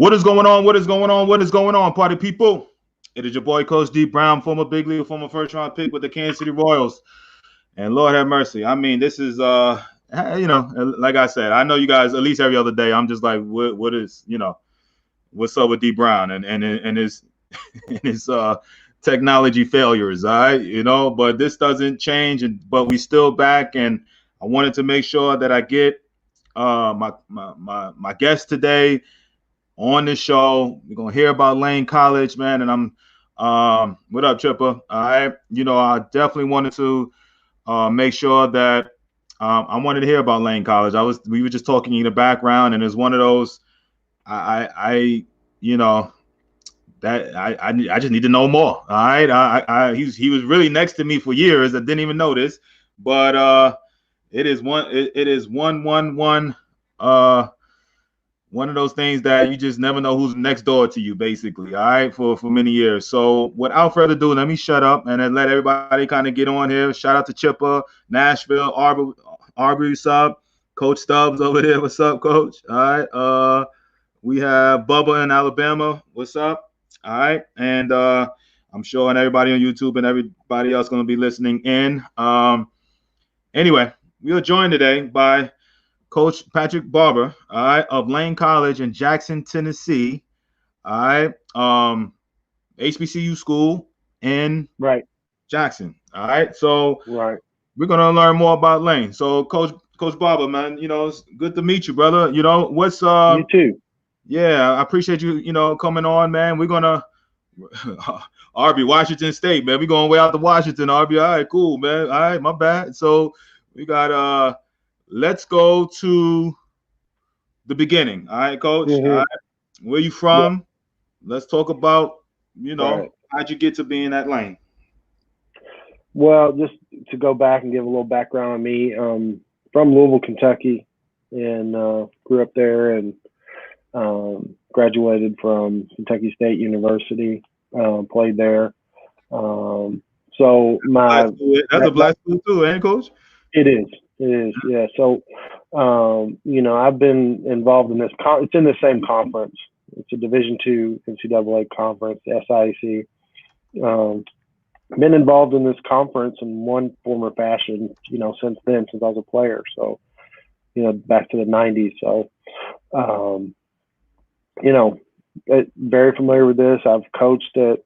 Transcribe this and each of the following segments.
What is going on? What is going on? What is going on, party people? It is your boy, Coach D Brown, former big league, former first round pick with the Kansas City Royals. And Lord have mercy. I mean, this is like I said, I know you guys at least every other day. I'm just like, what is, what's up with D Brown and his and his technology failures, all right? But this doesn't change, but we still back, and I wanted to make sure that I get my guest today on this show. We're gonna hear about Lane College, man, and I'm what up, Chipper? All right, I definitely wanted to make sure that I wanted to hear about Lane College. We were just talking in the background, and it's one of those I that I just need to know more. All right, he was really next to me for years. I didn't even notice, but it is one of those things that you just never know who's next door to you, basically, all right, for many years. So without further ado, let me shut up and then let everybody kind of get on here. Shout out to Chipper, Nashville, Arbery, what's up? Coach Stubbs over there, what's up, Coach? All right. We have Bubba in Alabama, what's up? All right. And I'm sure and everybody on YouTube and everybody else going to be listening in. Anyway, we are joined today by Coach Patrick Barbour, all right, of Lane College in Jackson, Tennessee, all right, HBCU school in Jackson, all right. So we're gonna learn more about Lane. So Coach Barbour, man, it's good to meet you, brother. What's you too. Yeah, I appreciate you, coming on, man. We're gonna RB Washington State, man. We're going way out to Washington, RB. All right, cool, man. All right, my bad. So we got let's go to the beginning. All right, Coach. Mm-hmm. All right. Where you from? Yeah. Let's talk about, how'd you get to being at Lane? Well, just to go back and give a little background on me, from Louisville, Kentucky, and grew up there and graduated from Kentucky State University, played there. So that's a black school too, ain't it, Coach? It is, yeah. So, I've been involved in this. It's in the same conference. It's a Division II NCAA conference, the SIAC. Been involved in this conference in one form or fashion, since then, since I was a player. So, back to the 90s. So, very familiar with this. I've coached at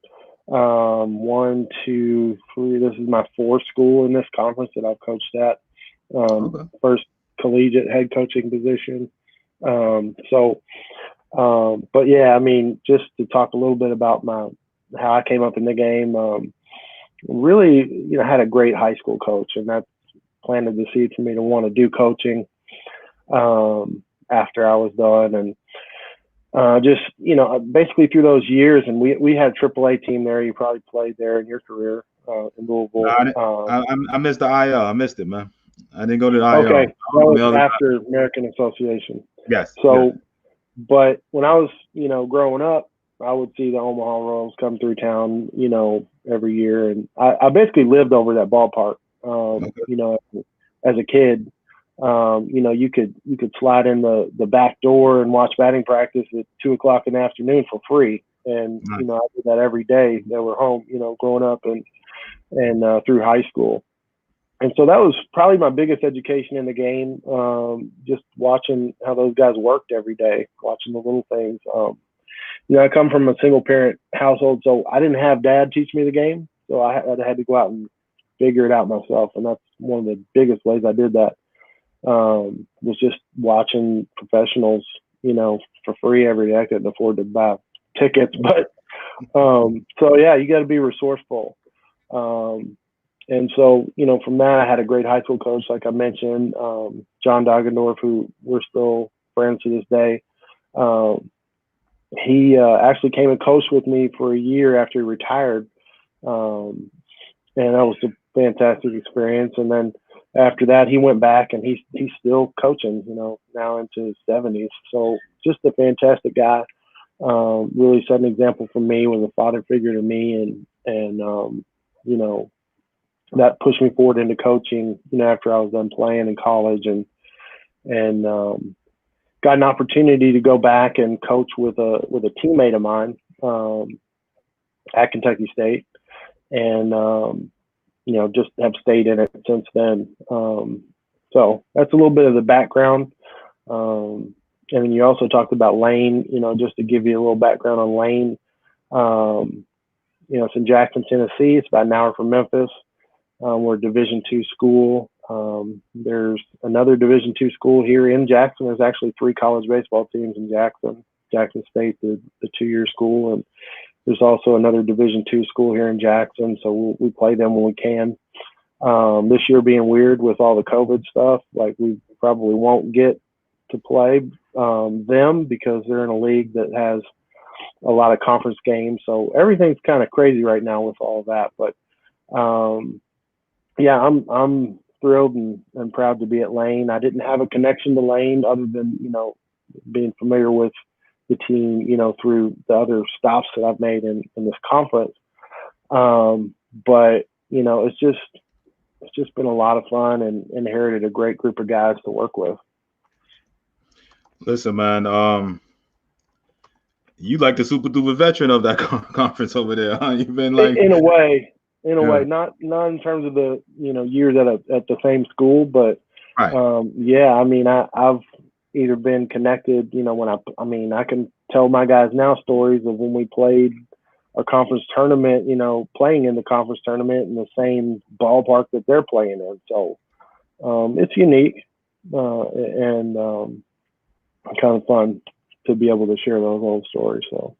1, 2, 3. This is my fourth school in this conference that I've coached at. First collegiate head coaching position. But yeah, I mean, just to talk a little bit about how I came up in the game. Really, had a great high school coach, and that planted the seed for me to want to do coaching after I was done. And basically through those years, and we had a AAA team there. You probably played there in your career in Louisville. I missed the IL. I missed it, man. I didn't go to the IL. Okay, that was after American Association. Yes. So, but when I was, growing up, I would see the Omaha Royals come through town, every year, and I basically lived over that ballpark. As a kid. You could slide in the back door and watch batting practice at 2:00 in the afternoon for free. And, I did that every day that we're home, growing up and through high school. And so that was probably my biggest education in the game. Just watching how those guys worked every day, watching the little things. I come from a single parent household, so I didn't have dad teach me the game. So I had to go out and figure it out myself. And that's one of the biggest ways I did that. Was just watching professionals, for free every day. I couldn't afford to buy tickets, but so yeah, you got to be resourceful. And so, from that, I had a great high school coach, like I mentioned, John Doggendorf, who we're still friends to this day. He actually came and coached with me for a year after he retired, and that was a fantastic experience. And then after that, he went back and he's still coaching, now into his 70s. So just a fantastic guy. Really set an example for me, was a father figure to me, and that pushed me forward into coaching, after I was done playing in college, and got an opportunity to go back and coach with a teammate of mine at Kentucky State, and just have stayed in it since then. So that's a little bit of the background. And then you also talked about Lane. Just to give you a little background on Lane. It's in Jackson, Tennessee. It's about an hour from Memphis. We're a Division II school. There's another Division II school here in Jackson. There's actually 3 college baseball teams in Jackson. Jackson State, the 2-year school, and there's also another Division II school here in Jackson. So we play them when we can. This year being weird with all the COVID stuff, like we probably won't get to play them because they're in a league that has a lot of conference games. So everything's kind of crazy right now with all of that. But I'm thrilled and proud to be at Lane. I didn't have a connection to Lane other than, being familiar with the team, through the other stops that I've made in this conference. But, it's just been a lot of fun and inherited a great group of guys to work with. Listen, man, you like the super duper veteran of that conference over there, huh? You've been like in a way, not in terms of the years at the same school, but right. I've either been connected, when I can tell my guys now stories of when we played a conference tournament, playing in the conference tournament in the same ballpark that they're playing in. So it's unique and kind of fun to be able to share those old stories. So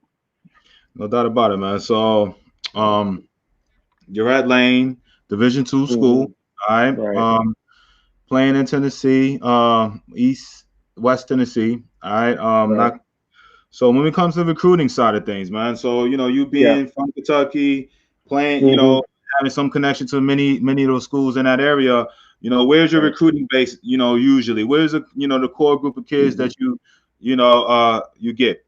no doubt about it, man. So you're at Lane, Division II school, all right. Playing in Tennessee, West Tennessee, all right. Right. So when it comes to the recruiting side of things, man, so you being from Kentucky, playing, having some connection to many of those schools in that area, where's your recruiting base, usually? Where's the core group of kids that you get?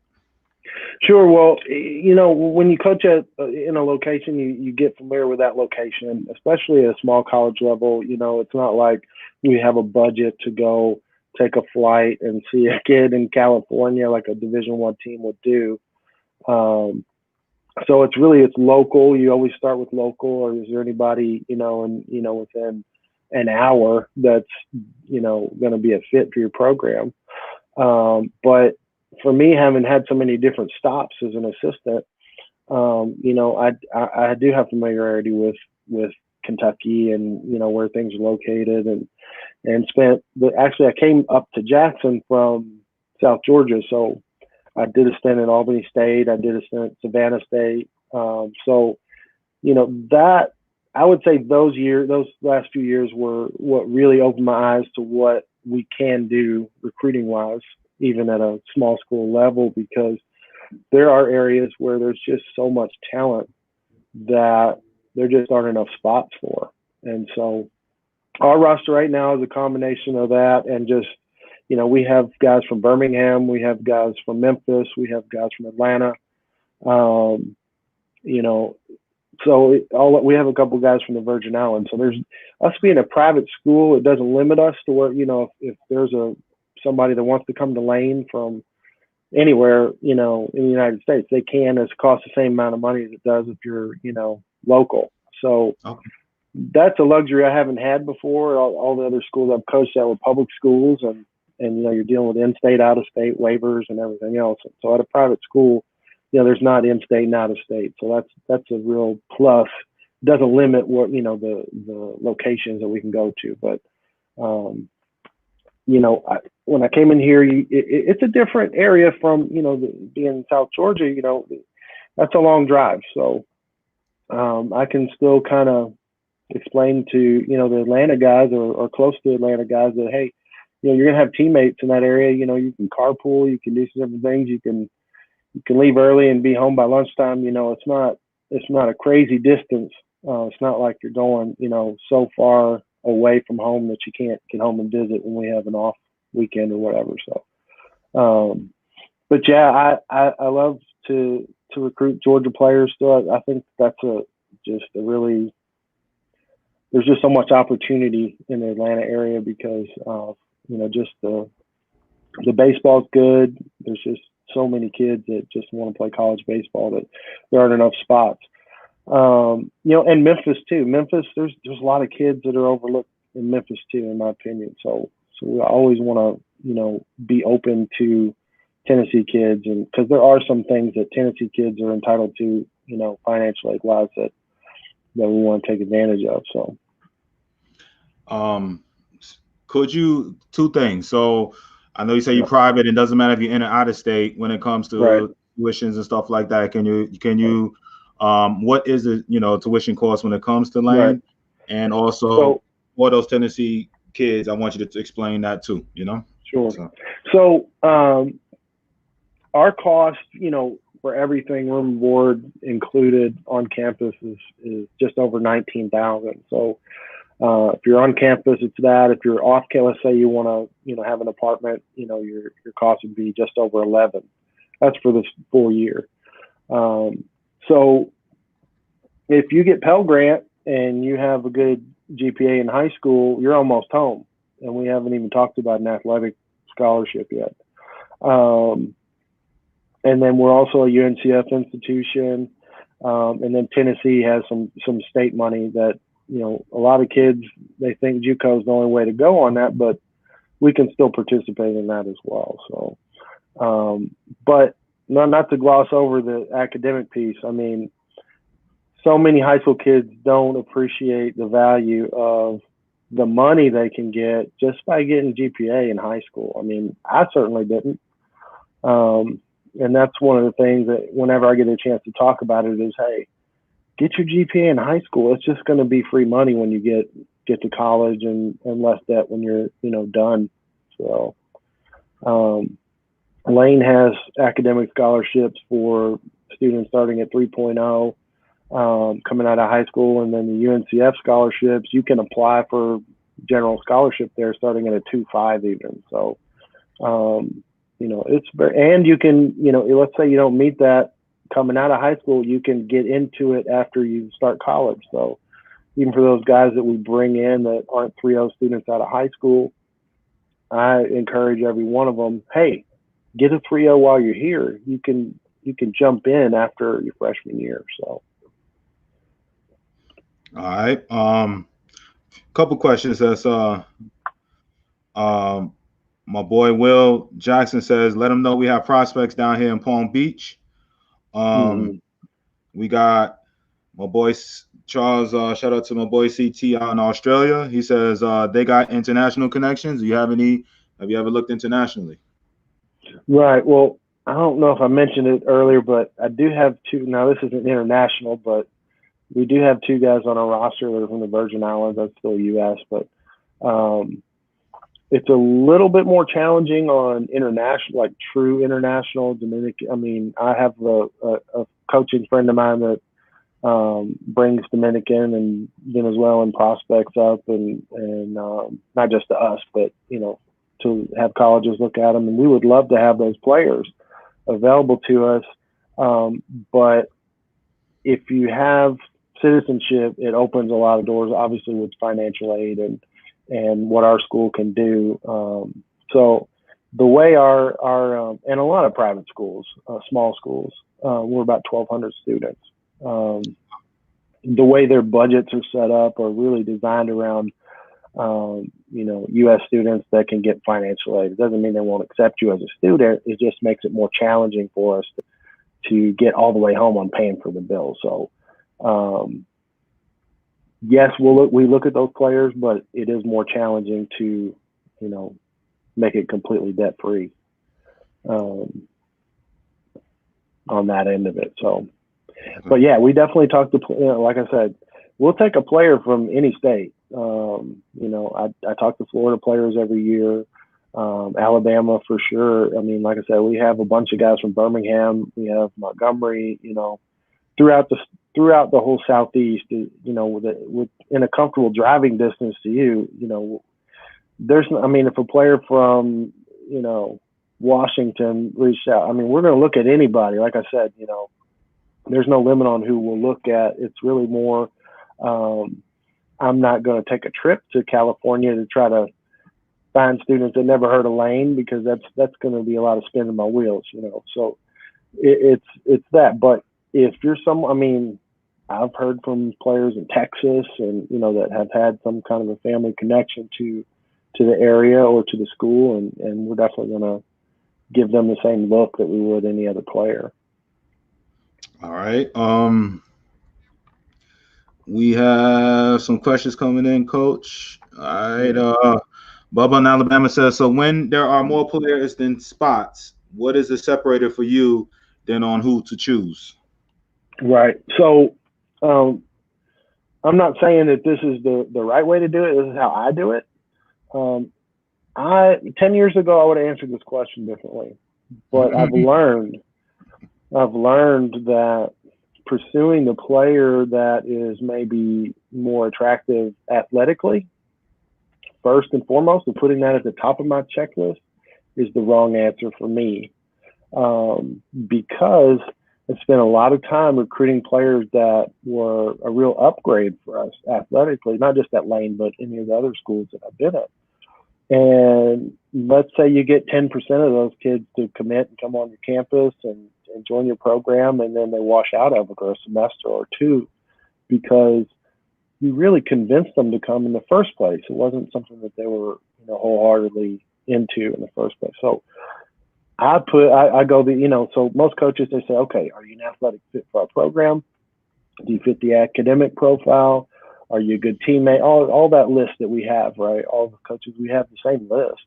Sure. Well, when you coach in a location, you get familiar with that location, especially at a small college level. It's not like we have a budget to go take a flight and see a kid in California like a Division I team would do. So it's local. You always start with local, or is there anybody, within an hour that's, going to be a fit for your program. But for me, having had so many different stops as an assistant, I do have familiarity with Kentucky and, where things are located and I came up to Jackson from South Georgia. So I did a stint at Albany State. I did a stint at Savannah State. That I would say those last few years were what really opened my eyes to what we can do recruiting wise, even at a small school level, because there are areas where there's just so much talent that there just aren't enough spots for. And so our roster right now is a combination of that and just, we have guys from Birmingham, we have guys from Memphis, we have guys from Atlanta. We have a couple guys from the Virgin Islands. So there's us being a private school, it doesn't limit us to where, if there's somebody that wants to come to Lane from anywhere, in the United States, they can. It costs the same amount of money as it does if you're, local. So that's a luxury I haven't had before. All the other schools I've coached at were public schools, and you're dealing with in-state, out-of-state waivers and everything else. So at a private school, there's not in-state and out-of-state. So that's a real plus. It doesn't limit what the locations that we can go to, but when I came in here, it's a different area from, being in South Georgia, that's a long drive. So I can still kind of explain to, the Atlanta guys or close to Atlanta guys that, hey, you're going to have teammates in that area. You can carpool, you can do some different things. You can leave early and be home by lunchtime. It's not a crazy distance. It's not like you're going, so far away from home that you can't get home and visit when we have an off weekend or whatever. So, but yeah, I love to recruit Georgia players still. I think that's there's just so much opportunity in the Atlanta area because of, just the The baseball's good. There's just so many kids that just want to play college baseball that there aren't enough spots. And Memphis too. Memphis, there's a lot of kids that are overlooked in Memphis too, in my opinion. So we always want to, be open to Tennessee kids, and because there are some things that Tennessee kids are entitled to, financial aid wise that we want to take advantage of. So, could you two things? So I know you say you're private. It doesn't matter if you're in or out of state when it comes to tuitions and stuff like that. Can you what is the tuition cost when it comes to Lane? Right. And also for those Tennessee kids, I want you to explain that too. Sure. So our cost, for everything, room and board included on campus is just over $19,000. So if you're on campus, it's that. If you're off campus, let's say you want to, have an apartment, your cost would be just over $11,000. That's for this full year. So if you get Pell Grant and you have a good GPA in high school, you're almost home. And we haven't even talked about an athletic scholarship yet. And then we're also a UNCF institution. And then Tennessee has some state money that, a lot of kids, they think JUCO is the only way to go on that, but we can still participate in that as well. So, but not to gloss over the academic piece. I mean, so many high school kids don't appreciate the value of the money they can get just by getting GPA in high school. I mean, I certainly didn't. And that's one of the things that whenever I get a chance to talk about it is, hey, get your GPA in high school. It's just going to be free money when you get to college and less debt when you're, done. So Lane has academic scholarships for students starting at 3.0. Coming out of high school, and then the UNCF scholarships, you can apply for general scholarship there starting at a 2.5 even. So, it's very, and you can, let's say you don't meet that coming out of high school, you can get into it after you start college. So even for those guys that we bring in that aren't 3.0 students out of high school, I encourage every one of them, hey, get a 3.0 while you're here. You can jump in after your freshman year. So. All right. Couple questions. That's my boy Will Jackson says, let him know we have prospects down here in Palm Beach. We got my boy Charles. Shout out to my boy CT out in Australia. He says they got international connections. Have you ever looked internationally? Right. Well, I don't know if I mentioned it earlier, but I do have two. Now this isn't international, but we do have two guys on our roster that are from the Virgin Islands. That's still U.S., but it's a little bit more challenging on international, like true international Dominican. I mean, I have a coaching friend of mine that brings Dominican and Venezuelan prospects up, and not just to us, but to have colleges look at them. And we would love to have those players available to us, but if you have citizenship, it opens a lot of doors, obviously with financial aid and what our school can do. So the way our and a lot of private schools, small schools, we're about 1,200 students. The way their budgets are set up are really designed around, U.S. students that can get financial aid. It doesn't mean they won't accept you as a student. It just makes it more challenging for us to get all the way home on paying for the bill. So, yes, we look at those players, but it is more challenging to, make it completely debt free on that end of it. So, but yeah, we definitely talk to, like I said, we'll take a player from any state. I talk to Florida players every year, Alabama for sure. I mean, like I said, we have a bunch of guys from Birmingham. We have Montgomery. Throughout the whole Southeast. In a comfortable driving distance to you. If a player from Washington reached out, we're going to look at anybody. Like I said, there's no limit on who we'll look at. It's really more. I'm not going to take a trip to California to try to find students that never heard of Lane, because that's going to be a lot of spinning my wheels, So it's that. But if you're I mean, I've heard from players in Texas and, that have had some kind of a family connection to the area or to the school. And we're definitely going to give them the same look that we would any other player. All right. We have some questions coming in, Coach. All right. Bubba in Alabama says, so when there are more players than spots, what is the separator for you than on who to choose? Right. So I'm not saying that this is the right way to do it. This is how I do it. 10 years ago, I would have answered this question differently, but I've learned that pursuing the player that is maybe more attractive athletically, first and foremost, and putting that at the top of my checklist is the wrong answer for me. Because I spent a lot of time recruiting players that were a real upgrade for us athletically, not just at Lane, but any of the other schools that I've been at. And let's say you get 10% of those kids to commit and come on your campus and join your program, and then they wash out of it for a semester or two because you really convinced them to come in the first place. It wasn't something that they were, wholeheartedly into in the first place. So I go so most coaches, they say, okay, are you an athletic fit for our program? Do you fit the academic profile? Are you a good teammate? All that list that we have, right? All the coaches, we have the same list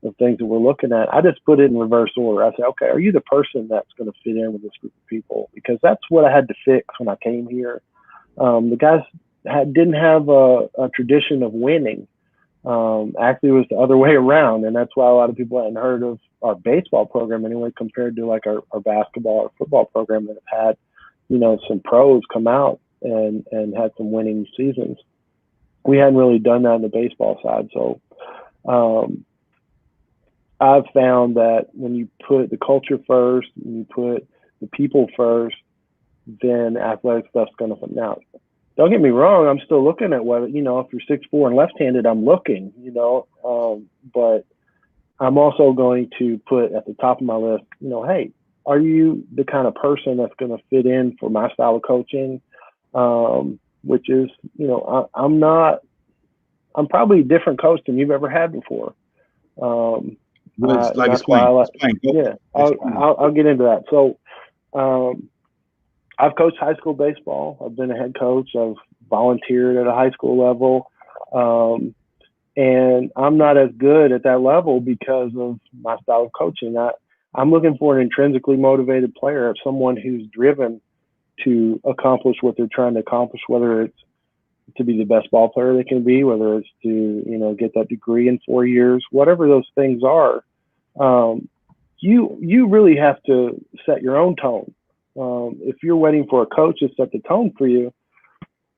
of things that we're looking at. I just put it in reverse order. I say, okay, are you the person that's going to fit in with this group of people? Because that's what I had to fix when I came here. The guys didn't have a tradition of winning. Actually, it was the other way around, and that's why a lot of people hadn't heard of our baseball program anyway, compared to like our basketball or football program that have had, some pros come out and had some winning seasons. We hadn't really done that on the baseball side. So I've found that when you put the culture first, when you put the people first, then athletic stuff's going to now. Don't get me wrong, I'm still looking at whether, if you're 6'4" and left-handed, I'm looking, but I'm also going to put at the top of my list, hey, are you the kind of person that's going to fit in for my style of coaching? Which is, I'm probably a different coach than you've ever had before. Like that's why I'll get into that. So I've coached high school baseball. I've been a head coach. I've volunteered at a high school level. And I'm not as good at that level because of my style of coaching. I'm looking for an intrinsically motivated player, someone who's driven to accomplish what they're trying to accomplish, whether it's to be the best ball player they can be, whether it's to, get that degree in 4 years, whatever those things are. You really have to set your own tone. If you're waiting for a coach to set the tone for you,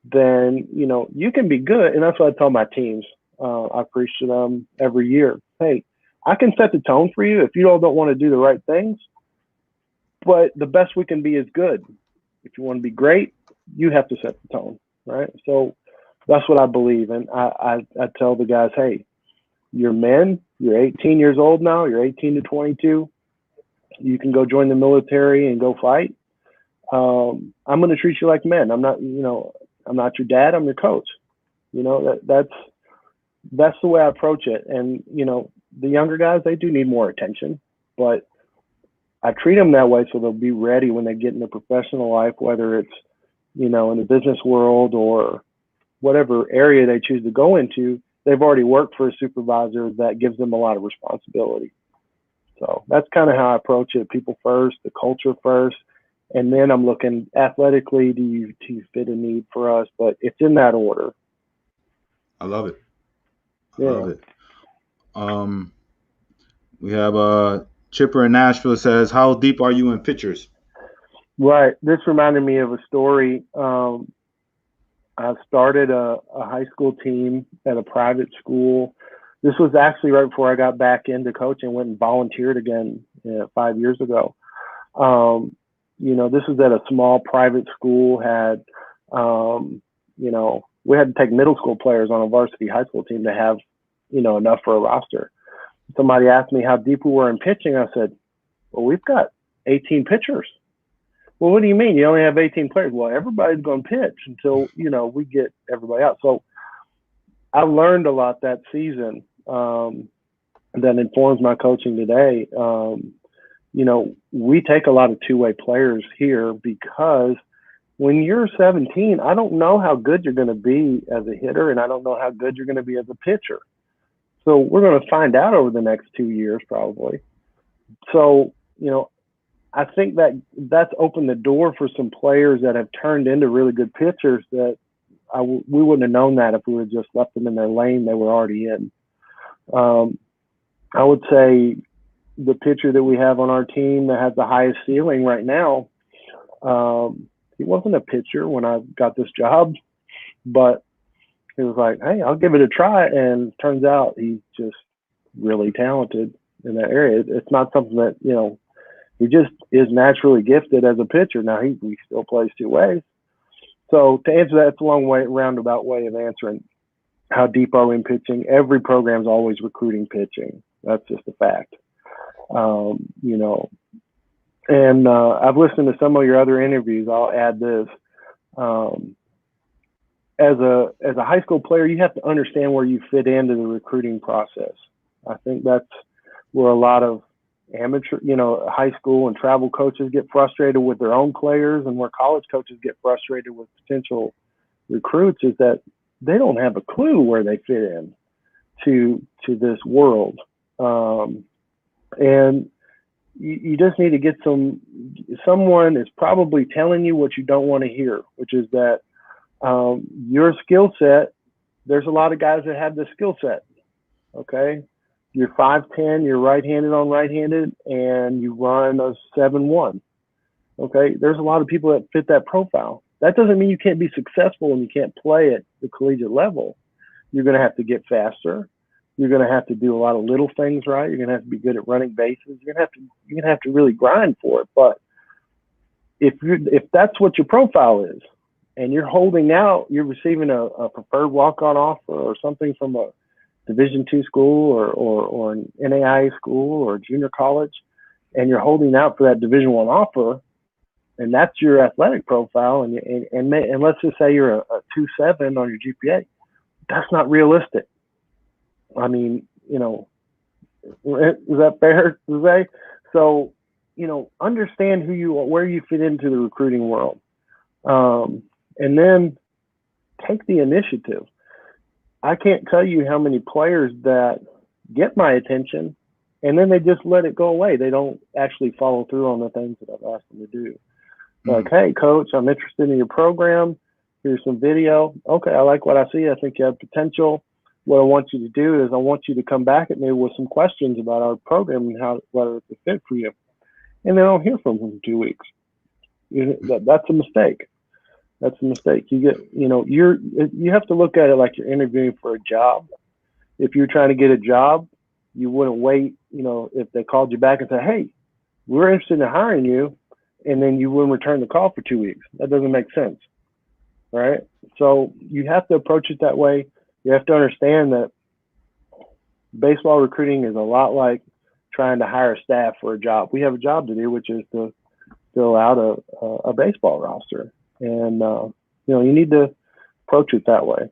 then, you can be good. And that's what I tell my teams. I preach to them every year. Hey, I can set the tone for you if you all don't want to do the right things, but the best we can be is good. If you want to be great, you have to set the tone, right? So that's what I believe. And I tell the guys, hey, you're men, you're 18 years old now, you're 18 to 22. You can go join the military and go fight. I'm going to treat you like men. I'm not your dad, I'm your coach. That's the way I approach it. And, the younger guys, they do need more attention, but I treat them that way so they'll be ready when they get into professional life, whether it's, in the business world or whatever area they choose to go into. They've already worked for a supervisor that gives them a lot of responsibility. So that's kind of how I approach it. People first, the culture first, and then I'm looking athletically, do you fit a need for us? But it's in that order. I love it. I love it. We have Chipper in Nashville says, how deep are you in pictures? Right. This reminded me of a story. I started a high school team at a private school. This was actually right before I got back into coaching, went and volunteered again 5 years ago. This was at a small private school, had, we had to take middle school players on a varsity high school team to have, enough for a roster. Somebody asked me how deep we were in pitching. I said, well, we've got 18 pitchers. Well, what do you mean? You only have 18 players? Well, everybody's going to pitch until, we get everybody out. So I learned a lot that season that informs my coaching today. We take a lot of two-way players here because when you're 17, I don't know how good you're going to be as a hitter, and I don't know how good you're going to be as a pitcher. So we're going to find out over the next 2 years probably. So, I think that's opened the door for some players that have turned into really good pitchers that we wouldn't have known that if we would just left them in their lane they were already in. I would say the pitcher that we have on our team that has the highest ceiling right now, he wasn't a pitcher when I got this job, but he was like, hey, I'll give it a try. And turns out he's just really talented in that area. It's not something that, he just is naturally gifted as a pitcher. Now he still plays two ways. So to answer that, it's a roundabout way of answering how deep are we in pitching. Every program's always recruiting pitching. That's just a fact. And I've listened to some of your other interviews. I'll add this. As a high school player, you have to understand where you fit into the recruiting process. I think that's where a lot of amateur, high school and travel coaches get frustrated with their own players, and where college coaches get frustrated with potential recruits is that they don't have a clue where they fit in to this world. And you just need to get someone is probably telling you what you don't want to hear, which is that your skill set, there's a lot of guys that have this skill set. Okay. You're 5'10", you're right-handed on right-handed, and you run a 7'1". Okay. There's a lot of people that fit that profile. That doesn't mean you can't be successful and you can't play at the collegiate level. You're going to have to get faster. You're going to have to do a lot of little things right. You're going to have to be good at running bases. You're going to have to really grind for it. But if that's what your profile is, and you're holding out, you're receiving a preferred walk-on offer or something from a Division II school or an NAIA school or junior college, and you're holding out for that Division I offer, and that's your athletic profile, and let's just say you're a 2.7 on your GPA, that's not realistic. I mean, is that fair to say? So, understand who you are, where you fit into the recruiting world, and then take the initiative. I can't tell you how many players that get my attention and then they just let it go away. They don't actually follow through on the things that I've asked them to do. Like, hey, coach, I'm interested in your program. Here's some video. Okay, I like what I see. I think you have potential. What I want you to do is I want you to come back at me with some questions about our program and whether it's a fit for you. And they don't hear from them in 2 weeks. That's a mistake. That's a mistake. You have to look at it like you're interviewing for a job. If you're trying to get a job, you wouldn't wait, if they called you back and said, hey, we're interested in hiring you, and then you wouldn't return the call for 2 weeks. That doesn't make sense, right? So you have to approach it that way. You have to understand that baseball recruiting is a lot like trying to hire staff for a job. We have a job to do, which is to fill out a baseball roster. And, you need to approach it that way.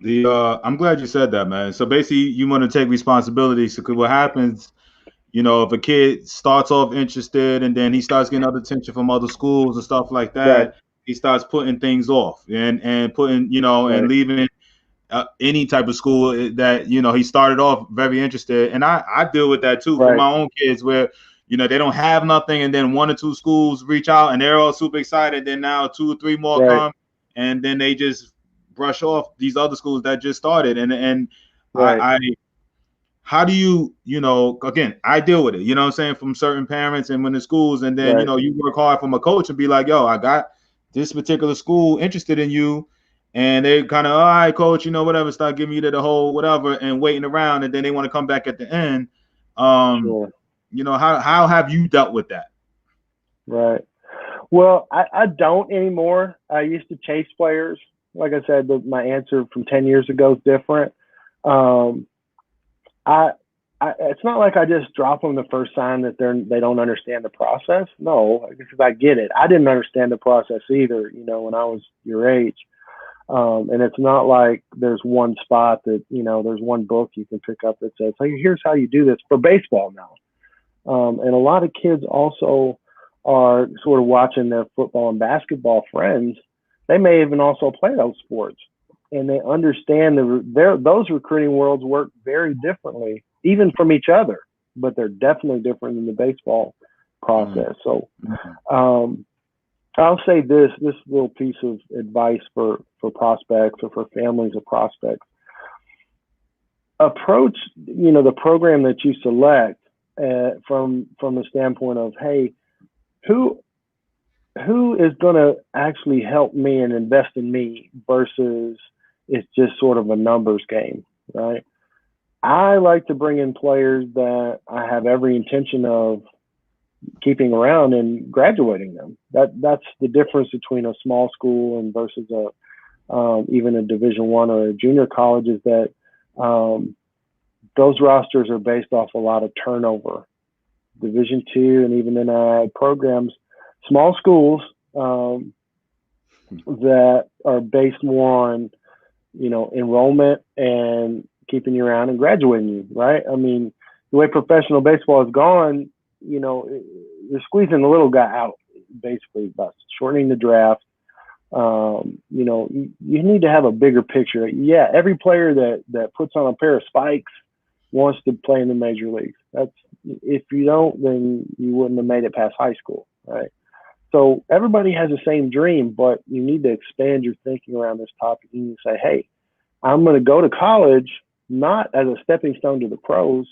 I'm glad you said that, man. So basically you want to take responsibility. So what happens, if a kid starts off interested and then he starts getting other attention from other schools and stuff like that, right, he starts putting things off and putting, right, and leaving any type of school that, he started off very interested. And I deal with that too, right, for my own kids where, they don't have nothing, and then 1 or 2 schools reach out and they're all super excited. Then now 2 or 3 more, right, come, and then they just brush off these other schools that just started. And right, how do you, again, I deal with it, I'm saying, from certain parents and when the schools, and then, right, you work hard from a coach and be like, yo, I got this particular school interested in you. And they kind of, all right, coach, whatever, start giving you the whole whatever and waiting around. And then they want to come back at the end. Sure. How have you dealt with that? Right. Well, I don't anymore. I used to chase players. Like I said, my answer from 10 years ago is different. Um, I, it's not like I just drop them the first sign that they don't understand the process. No, because I get it. I didn't understand the process either, when I was your age. And it's not like there's one spot that, there's one book you can pick up that says, hey, here's how you do this for baseball now. And a lot of kids also are sort of watching their football and basketball friends. They may even also play those sports, and they understand those recruiting worlds work very differently, even from each other, but they're definitely different in the baseball process. So I'll say this little piece of advice for prospects or for families of prospects. Approach, the program that you select from the standpoint of, hey, who is going to actually help me and invest in me versus it's just sort of a numbers game, right? I like to bring in players that I have every intention of keeping around and graduating them. That's the difference between a small school and versus even a Division I or a junior college, is that those rosters are based off a lot of turnover. Division II and even NAIA programs, small schools that are based more on, enrollment and keeping you around and graduating you, right? I mean, the way professional baseball has gone, you're squeezing the little guy out, basically, by shortening the draft. You need to have a bigger picture. Yeah, every player that puts on a pair of spikes wants to play in the major leagues. If you don't, then you wouldn't have made it past high school, right? So everybody has the same dream, but you need to expand your thinking around this topic and say, hey, I'm going to go to college not as a stepping stone to the pros,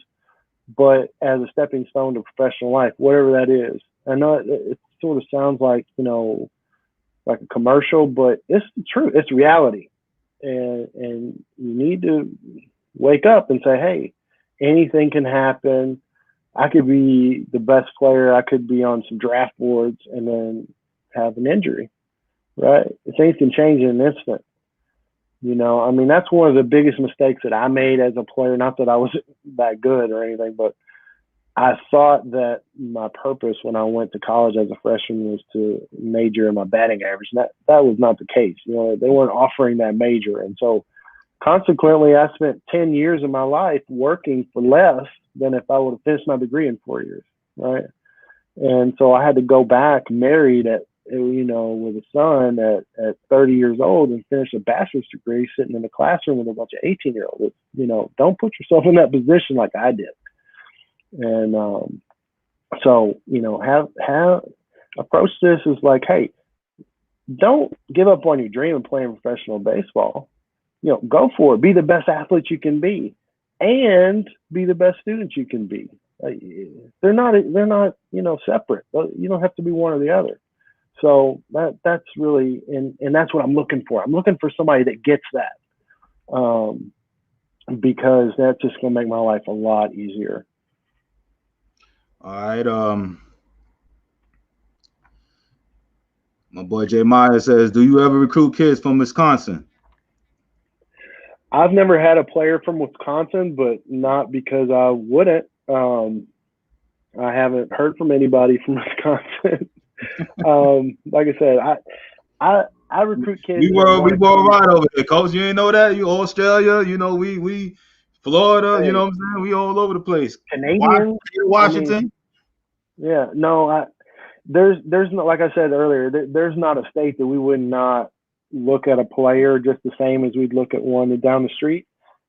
but as a stepping stone to professional life, whatever that is. I know it sort of sounds like, like a commercial, but it's the truth. It's reality. And you need to wake up and say, hey, anything can happen. I could be the best player. I could be on some draft boards and then have an injury, right? Things can change in an instant. I mean, that's one of the biggest mistakes that I made as a player. Not that I was that good or anything, but I thought that my purpose when I went to college as a freshman was to major in my batting average. And that was not the case. They weren't offering that major. And so consequently, I spent 10 years of my life working for less than if I would have finished my degree in 4 years, right? And so I had to go back married with a son at 30 years old and finish a bachelor's degree sitting in a classroom with a bunch of 18-year-olds. Don't put yourself in that position like I did. And so, have approach this is like, hey, don't give up on your dream of playing professional baseball. Go for it. Be the best athlete you can be, and be the best student you can be. They're not, separate. You don't have to be one or the other. So that's really, and that's what I'm looking for. I'm looking for somebody that gets that, because that's just going to make my life a lot easier. All right. My boy Jay Meyer says, do you ever recruit kids from Wisconsin? I've never had a player from Wisconsin, but not because I wouldn't. I haven't heard from anybody from Wisconsin. Like I said, I recruit kids. We were right over there, coach. You didn't know that? You Australia, we Florida, hey, you know what I'm saying? We all over the place. Canadian, Washington. Yeah, no, there's no, like I said earlier, there's not a state that we would not look at a player just the same as we'd look at one down the street.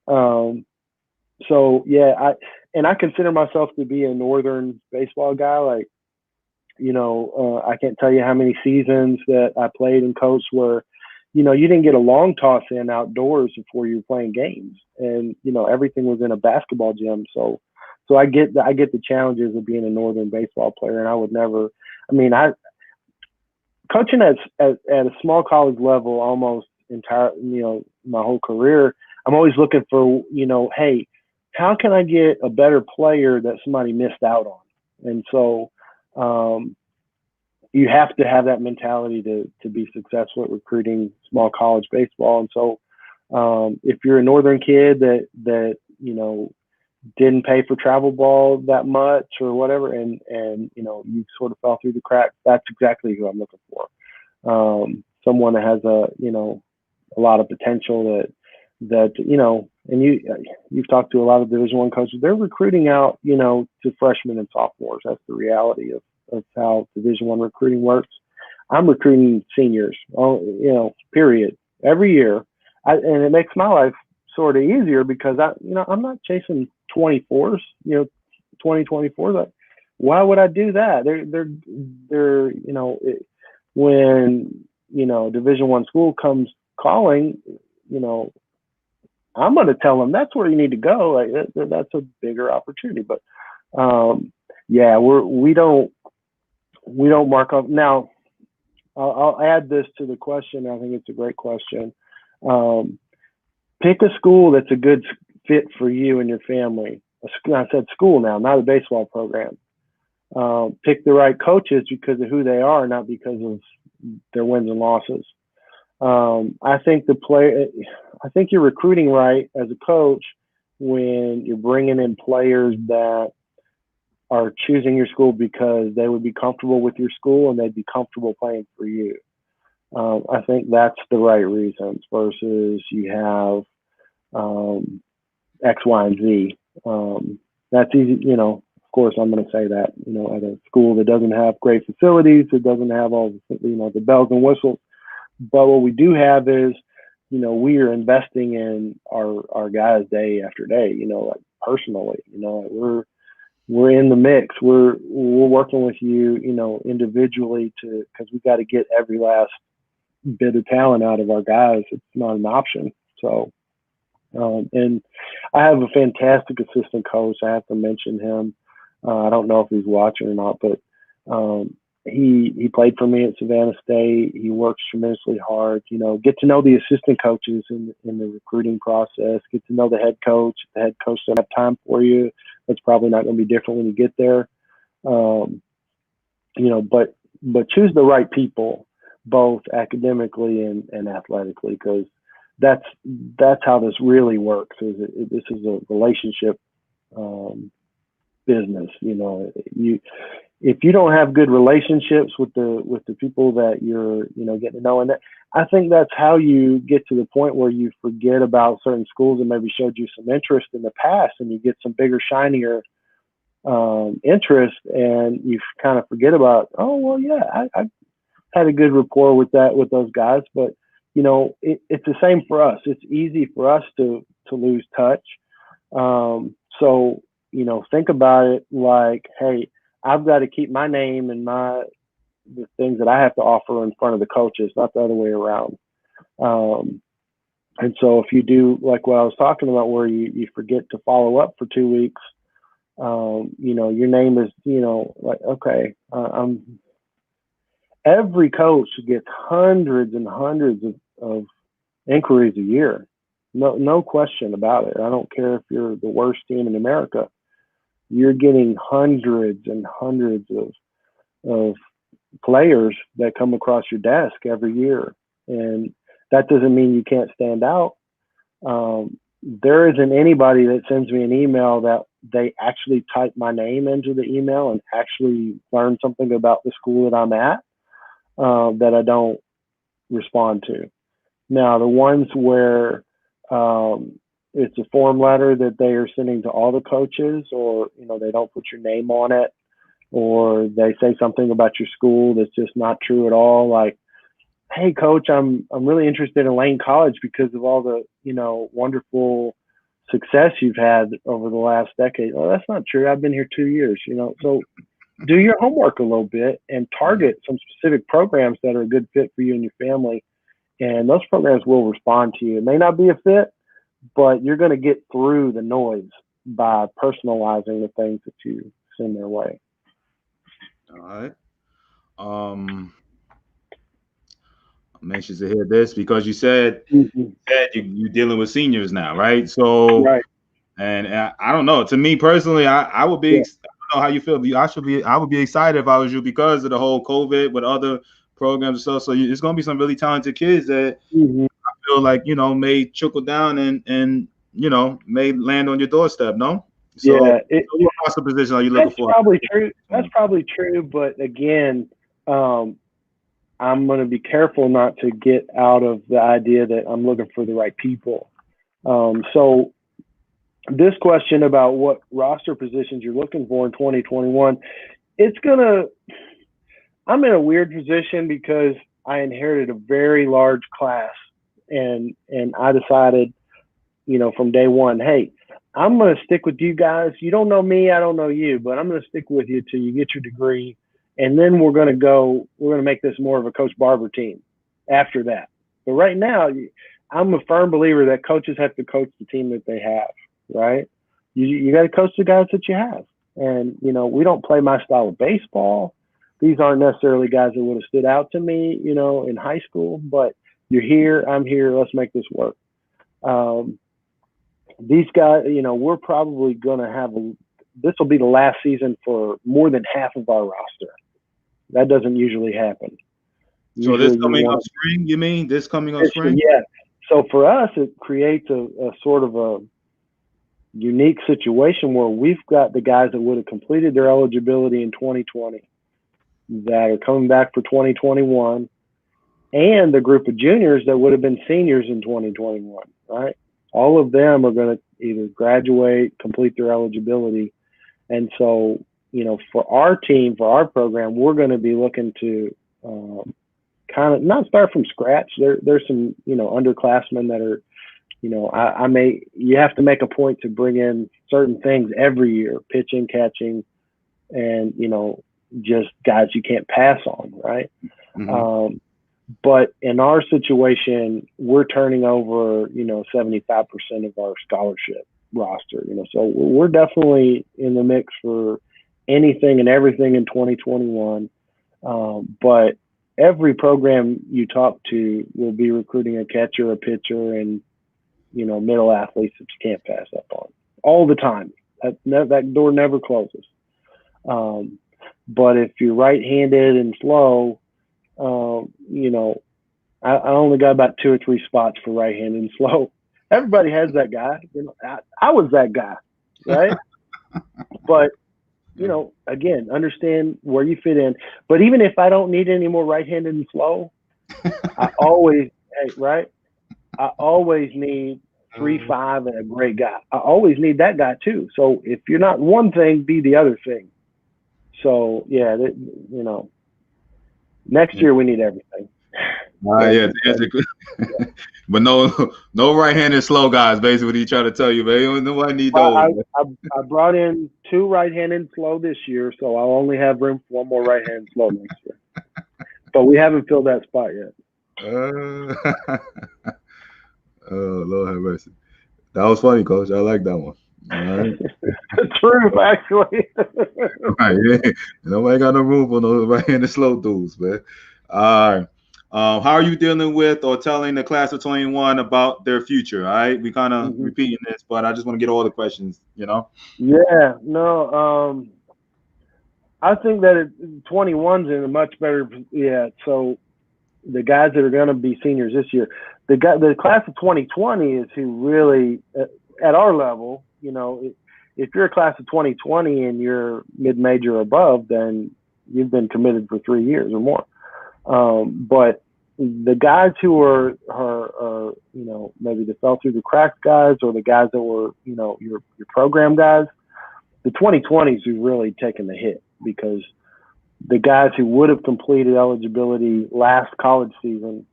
So yeah, I consider myself to be a northern baseball guy. Like, I can't tell you how many seasons that I played and coached where, you didn't get a long toss in outdoors before you were playing games, and everything was in a basketball gym. So I get the challenges of being a northern baseball player, and I would never. I mean, coaching at a small college level almost entire, my whole career. I'm always looking for, hey, how can I get a better player that somebody missed out on? And so you have to have that mentality to be successful at recruiting small college baseball. And so If you're a northern kid that didn't pay for travel ball that much or whatever, and you sort of fell through the cracks, that's exactly who I'm looking for. Someone that has a lot of potential and you've talked to a lot of Division I coaches. They're recruiting out to freshmen and sophomores. That's the reality of how Division I recruiting works. I'm recruiting seniors, period, every year, and it makes my life sort of easier because I'm not chasing 24s, 2024. Like, why would I do that? They're when Division I school comes calling, I'm going to tell them that's where you need to go. Like that's a bigger opportunity. But yeah, we don't mark up now. I'll add this to the question. I think it's a great question. Pick a school that's a good fit for you and your family. I said school now, not a baseball program. Pick the right coaches because of who they are, not because of their wins and losses. I think you're recruiting right as a coach when you're bringing in players that are choosing your school because they would be comfortable with your school and they'd be comfortable playing for you. I think that's the right reasons versus you have X, Y, and Z. That's easy, of course, I'm going to say that, at a school that doesn't have great facilities, it doesn't have all the bells and whistles. But what we do have is, we are investing in our guys day after day, like personally, we're in the mix. We're working with you, individually because we got to get every last bit of talent out of our guys. It's not an option. So, and I have a fantastic assistant coach. I have to mention him. I don't know if he's watching or not, but he played for me at Savannah State. He works tremendously hard. Get to know the assistant coaches in the recruiting process. Get to know the head coach. If the head coach doesn't have time for you, that's probably not going to be different when you get there. But choose the right people, both academically and athletically, because that's how this really works. This is a relationship business. If you don't have good relationships with the people that you're getting to know, and I think that's how you get to the point where you forget about certain schools that maybe showed you some interest in the past, and you get some bigger, shinier interest, and you kind of forget about, oh well, yeah, I had a good rapport with those guys, but it's the same for us. It's easy for us to lose touch. So think about it like, hey, I've got to keep my name and the things that I have to offer in front of the coaches, not the other way around. And so if you do like what I was talking about, where you forget to follow up for 2 weeks, your name is, like, okay, every coach gets hundreds and hundreds of inquiries a year. No question about it. I don't care if you're the worst team in America. You're getting hundreds and hundreds of players that come across your desk every year. And that doesn't mean you can't stand out. There isn't anybody that sends me an email that they actually type my name into the email and actually learn something about the school that I'm at, that I don't respond to. Now, the ones where it's a form letter that they are sending to all the coaches, or they don't put your name on it, or they say something about your school that's just not true at all, like, hey coach, I'm really interested in Lane College because of all the wonderful success you've had over the last decade. Oh, that's not true. I've been here 2 years. So do your homework a little bit and target some specific programs that are a good fit for you and your family, and those programs will respond to you. It may not be a fit, but you're going to get through the noise by personalizing the things that you send their way. All right. I'm anxious to hear this because you said you're dealing with seniors now, right? So, right. And I don't know. To me personally, I would be. Yeah. I don't know how you feel. I would be excited if I was you because of the whole COVID with other programs and stuff. So it's going to be some really talented kids that I feel like, you know, may trickle down and you know, may land on your doorstep, no? So Yeah, what roster position are you looking that's for? probably true. That's probably true, but again, I'm going to be careful not to get out of the idea that I'm looking for the right people. So this question about what roster positions you're looking for in 2021, I'm in a weird position because I inherited a very large class, and I decided, you know, from day one, hey, I'm going to stick with you guys. You don't know me, I don't know you, but I'm going to stick with you till you get your degree, and then we're going to make this more of a Coach Barbour team after that. But right now, I'm a firm believer that coaches have to coach the team that they have, right? You got to coach the guys that you have. And, you know, we don't play my style of baseball. These aren't necessarily guys that would have stood out to me, you know, in high school, but you're here, I'm here, let's make this work. These guys, you know, we're probably going to have this will be the last season for more than half of our roster. That doesn't usually happen. So this coming up spring, you mean? This coming up spring? Yeah. So for us, it creates a sort of a unique situation where we've got the guys that would have completed their eligibility in 2020 that are coming back for 2021, and the group of juniors that would have been seniors in 2021, right? All of them are going to either graduate, complete their eligibility. And so, you know, for our team, for our program, we're going to be looking to kind of not start from scratch. There's some, you know, underclassmen that are, you know, you have to make a point to bring in certain things every year, pitching, catching, and, you know, just guys you can't pass on, right? Mm-hmm. But in our situation, we're turning over, you know, 75% of our scholarship roster, you know, so we're definitely in the mix for anything and everything in 2021. But every program you talk to will be recruiting a catcher, a pitcher, and, you know, middle athletes that you can't pass up on all the time. That door never closes. But if you're right-handed and slow, you know, I only got about 2 or 3 spots for right-handed and slow. Everybody has that guy. You know, I was that guy, right? But, you know, again, understand where you fit in. But even if I don't need any more right-handed and slow, I always need 3-5 and a great guy. I always need that guy too. So if you're not one thing, be the other thing. So yeah, you know, next year we need everything. Yeah, but no right-handed slow guys. Basically, what he trying to tell you, man. Nobody need those. I brought in 2 right-handed slow this year, so I'll only have room for 1 more right-handed slow next year. But we haven't filled that spot yet. Oh, Lord have mercy. That was funny, Coach. I like that one. All right. The truth, actually. Right, yeah. Nobody got no room for those right-handed slow dudes, man. All right. How are you dealing with or telling the class of 21 about their future? All right. We kind of repeating this, but I just want to get all the questions, you know? Yeah, no. I think that 21's in a much better, so the guys that are going to be seniors this year, the class of 2020 is who really, at our level, you know, if you're a class of 2020 and you're mid-major or above, then you've been committed for 3 years or more. But the guys who are you know, maybe the fell through the cracks guys, or the guys that were, you know, your program guys, the 2020s who've really taken the hit, because the guys who would have completed eligibility last college season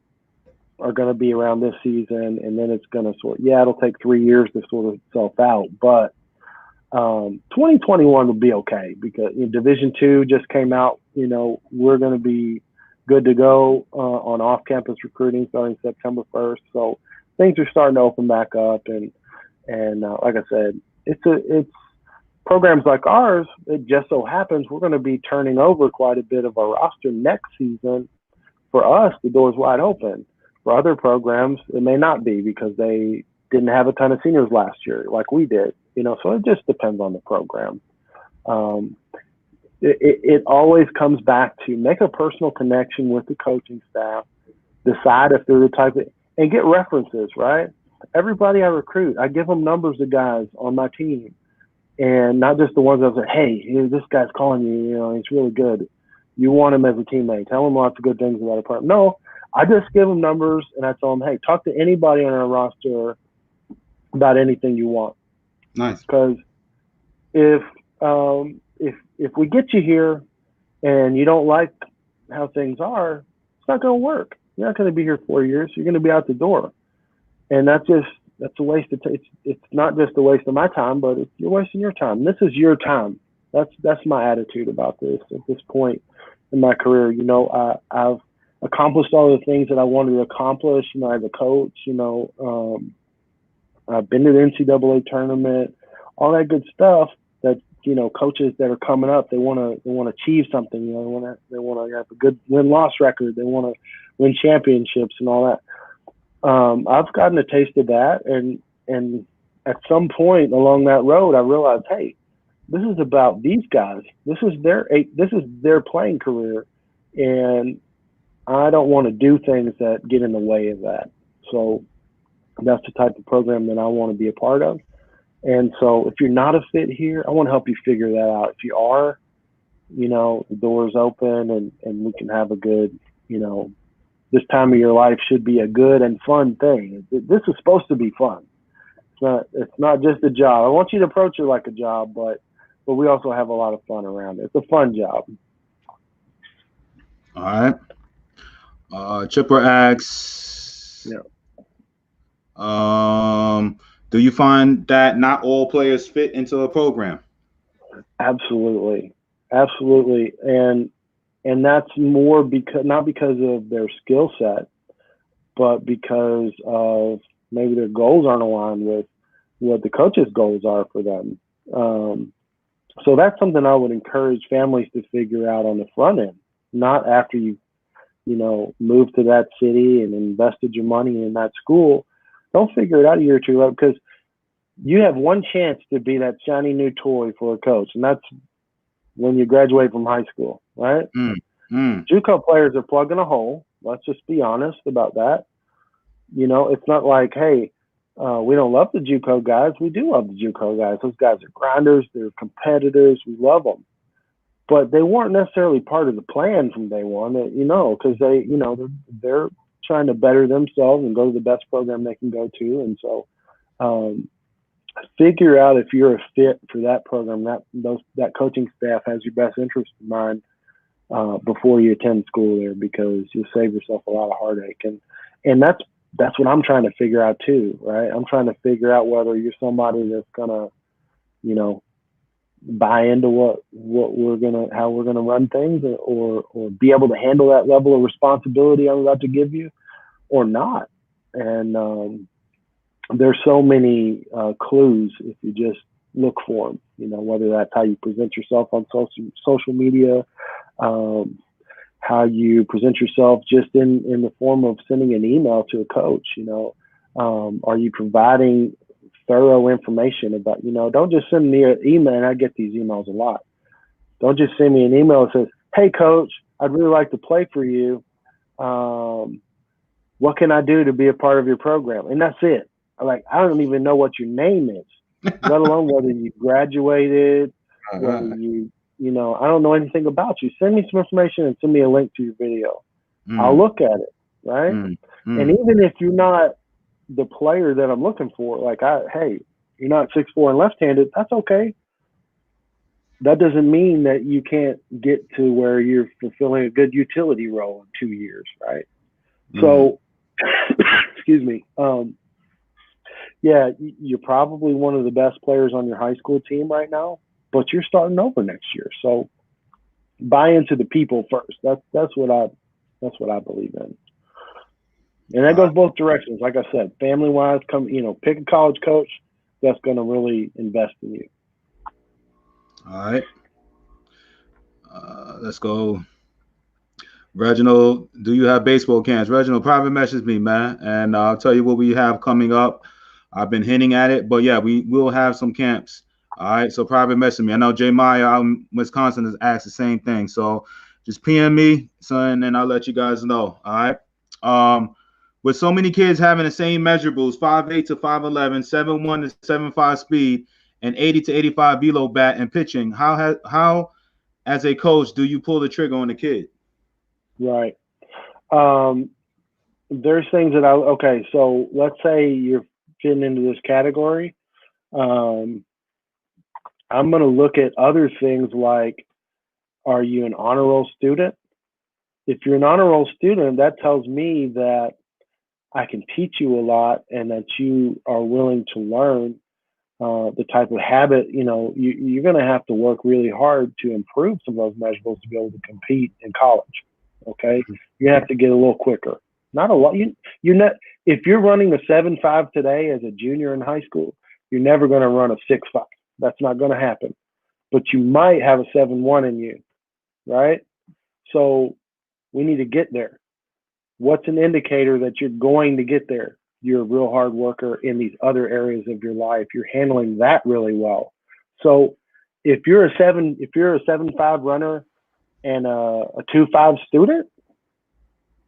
are going to be around this season, and then it's going to it'll take 3 years to sort itself out. But 2021 will be okay, because Division II just came out. You know, we're going to be good to go on off-campus recruiting starting September 1st. So things are starting to open back up, and like I said, it's programs like ours. It just so happens we're going to be turning over quite a bit of our roster next season. For us, the door's wide open. For other programs, it may not be, because they didn't have a ton of seniors last year like we did. You know, so it just depends on the program. It always comes back to make a personal connection with the coaching staff, decide if they're the type of, and get references, right? Everybody I recruit, I give them numbers of guys on my team, and not just the ones that say, hey, this guy's calling you, you know, he's really good. You want him as a teammate. Tell him lots of good things about a partner. No, I just give them numbers, and I tell them, hey, talk to anybody on our roster about anything you want. Nice. Because if we get you here and you don't like how things are, it's not going to work. You're not going to be here 4 years. You're going to be out the door, and that's a waste of it's not just a waste of my time, but you're wasting your time. This is your time. That's my attitude about this at this point in my career. You know, I've accomplished all the things that I wanted to accomplish. You know, as a coach, you know, I've been to the NCAA tournament, all that good stuff. That, you know, coaches that are coming up, they want to achieve something. You know, they want to have a good win-loss record. They want to win championships and all that. I've gotten a taste of that, and at some point along that road, I realized, hey, this is about these guys. This is their playing career, and I don't want to do things that get in the way of that. So that's the type of program that I want to be a part of. And so if you're not a fit here, I want to help you figure that out. If you are, you know, the door's open, and we can have a good, you know, this time of your life should be a good and fun thing. This is supposed to be fun. It's not just a job. I want you to approach it like a job, but we also have a lot of fun around it. It's a fun job. All right. Chipper asks, yeah. Do you find that not all players fit into a program? Absolutely. And that's more not because of their skill set, but because of maybe their goals aren't aligned with what the coach's goals are for them. So that's something I would encourage families to figure out on the front end, not after you know, moved to that city and invested your money in that school. Don't figure it out a year or two later, because you have one chance to be that shiny new toy for a coach, and that's when you graduate from high school, right? JUCO players are plugging a hole. Let's just be honest about that. You know, it's not like, hey, we don't love the JUCO guys. We do love the JUCO guys. Those guys are grinders. They're competitors. We love them. But they weren't necessarily part of the plan from day one, you know, because they, you know, they're trying to better themselves and go to the best program they can go to. And so figure out if you're a fit for that program, that coaching staff has your best interest in mind before you attend school there, because you'll save yourself a lot of heartache. And that's what I'm trying to figure out too, right? I'm trying to figure out whether you're somebody that's gonna, you know, buy into how we're gonna run things, or be able to handle that level of responsibility I'm about to give you, or not. And there's so many clues if you just look for them. You know, whether that's how you present yourself on social media, how you present yourself just in the form of sending an email to a coach. You know, are you providing thorough information about, you know, don't just send me an email, and I get these emails a lot. Don't just send me an email that says, hey coach, I'd really like to play for you. What can I do to be a part of your program? And that's it. I don't even know what your name is, let alone whether you graduated, whether you know, I don't know anything about you. Send me some information and send me a link to your video. I'll look at it, right? And even if you're not the player that I'm looking for, like, hey, you're not 6'4" and left-handed, that's okay. That doesn't mean that you can't get to where you're fulfilling a good utility role in 2 years, right? So, excuse me. Yeah, you're probably one of the best players on your high school team right now, but you're starting over next year. So buy into the people first. That's what I believe in. And that goes both directions. Like I said, family-wise, pick a college coach that's going to really invest in you. All right. Let's go. Reginald, do you have baseball camps? Reginald, private message me, man, and I'll tell you what we have coming up. I've been hinting at it, but yeah, we will have some camps. All right, so private message me. I know Jay Meyer out in Wisconsin has asked the same thing, so just PM me, son, and I'll let you guys know. All right. with so many kids having the same measurables, 5'8" to 5'11", 7'1" to 7'5" speed, and 80 to 85 velo bat and pitching, how as a coach do you pull the trigger on the kid? Right. There's things that okay, so let's say you're fitting into this category. I'm going to look at other things like, are you an honor roll student? If you're an honor roll student, that tells me that I can teach you a lot and that you are willing to learn the type of habit. You're going to have to work really hard to improve some of those measurables to be able to compete in college. Okay, you have to get a little quicker. Not a lot. You're not. If you're running a 7.5 today as a junior in high school, you're never going to run a 6.5. That's not going to happen. But you might have a 7.1 in you, right? So we need to get there. What's an indicator that you're going to get there? You're a real hard worker in these other areas of your life. You're handling that really well. So if you're a 7.5 runner and a 2.5 student,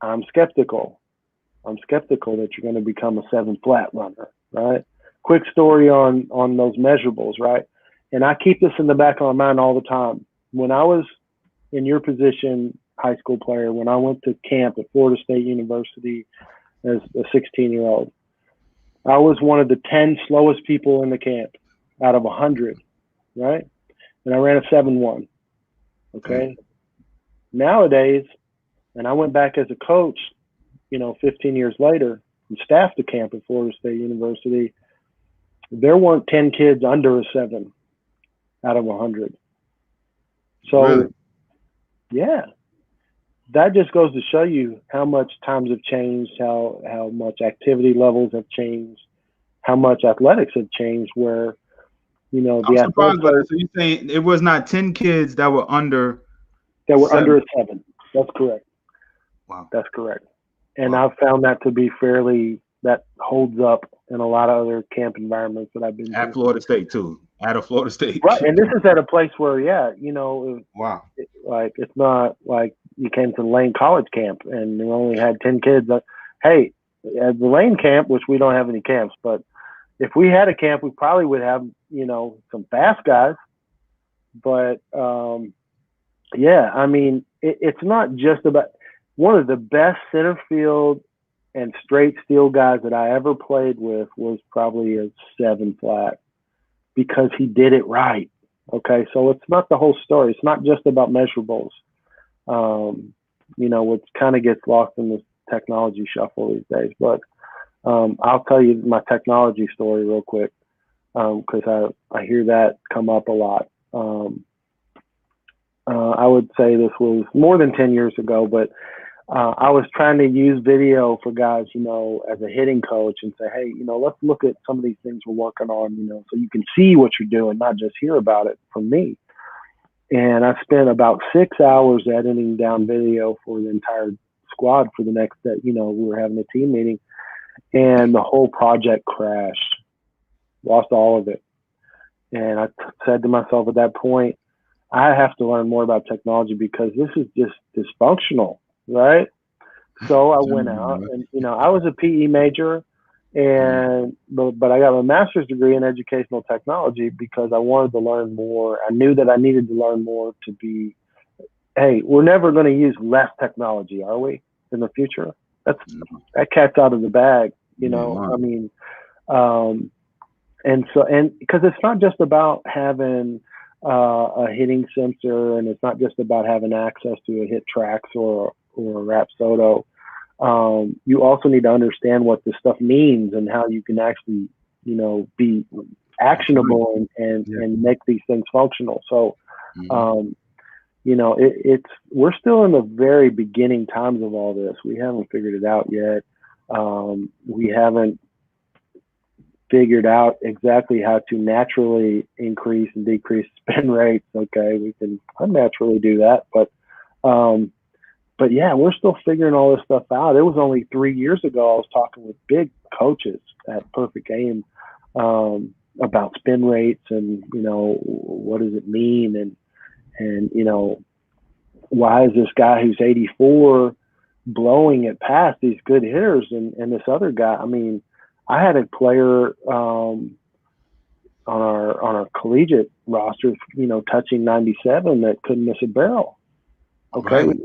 I'm skeptical. I'm skeptical that you're going to become a 7 flat runner, right? Quick story on those measurables, right? And I keep this in the back of my mind all the time. When I was in your position, high school player, when I went to camp at Florida State University as a 16-year-old, I was one of the 10 slowest people in the camp out of 100, right? And I ran a 7.1, okay? Nowadays, and I went back as a coach, 15 years later and staffed a camp at Florida State University. There weren't 10 kids under a 7 out of 100. So, really? Yeah, that just goes to show you how much times have changed, how much activity levels have changed, how much athletics have changed. Where I'm surprised by that. So you're saying it was not 10 kids that were under under a 7? That's correct. Wow, that's correct. And I've found that to be that holds up in a lot of other camp environments that I've been at Florida State too. At a Florida State, right? And this is at a place where, wow, it's not like you came to Lane College camp and you only had 10 kids. Hey, at the Lane camp, which we don't have any camps, but if we had a camp, we probably would have, some fast guys. But yeah, I mean, it's not just about. One of the best center field and straight steel guys that I ever played with was probably a 7 flat because he did it right. Okay, so it's not the whole story. It's not just about measurables. Which kind of gets lost in this technology shuffle these days. But I'll tell you my technology story real quick because I hear that come up a lot. I would say this was more than 10 years ago, but I was trying to use video for guys, as a hitting coach and say, hey, let's look at some of these things we're working on, so you can see what you're doing, not just hear about it from me. And I spent about 6 hours editing down video for the entire squad for the next day. We were having a team meeting and the whole project crashed, lost all of it. And I said to myself at that point, I have to learn more about technology because this is just dysfunctional. Right. So I went out and, I was a PE major but I got my master's degree in educational technology because I wanted to learn more. I knew that I needed to learn more to be, hey, we're never going to use less technology, are we, in the future? That cat's out of the bag, I mean, and because it's not just about having a hitting sensor and it's not just about having access to a hit tracks or a Rapsodo. You also need to understand what this stuff means and how you can actually, be actionable and make these things functional. So, we're still in the very beginning times of all this. We haven't figured it out yet. We haven't figured out exactly how to naturally increase and decrease spin rates. Okay, we can unnaturally do that, but yeah, we're still figuring all this stuff out. It was only 3 years ago I was talking with big coaches at Perfect Game about spin rates and what does it mean and why is this guy who's 84 blowing it past these good hitters and this other guy. I mean, I had a player on our collegiate roster, you know, touching 97 that couldn't miss a barrel. Okay, Right.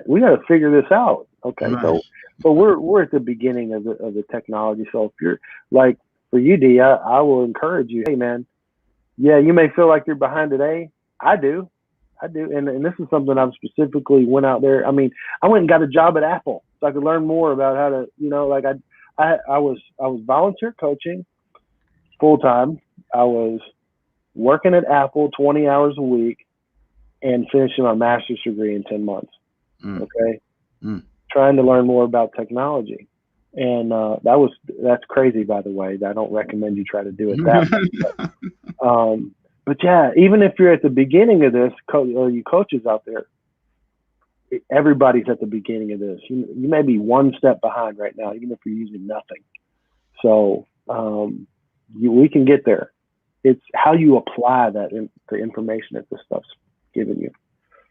we gotta figure this out. Okay, Right. so but we're at the beginning of the technology. So if you're like for you, D, I will encourage you. Hey, man, yeah, you may feel like you're behind today. I do. And this is something I've specifically went out there. I mean, I went and got a job at Apple so I could learn more about how to, you know, like I was volunteer coaching full time. I was working at Apple 20 hours a week and finishing my master's degree in 10 months. Mm. Okay, Mm. trying to learn more about technology, and that's crazy. By the way, I don't recommend you try to do it that way. But yeah, even if you're at the beginning of this, or you coaches out there, everybody's at the beginning of this. You may be one step behind right now, even if you're using nothing. So we can get there. It's how you apply the information that this stuff's giving you.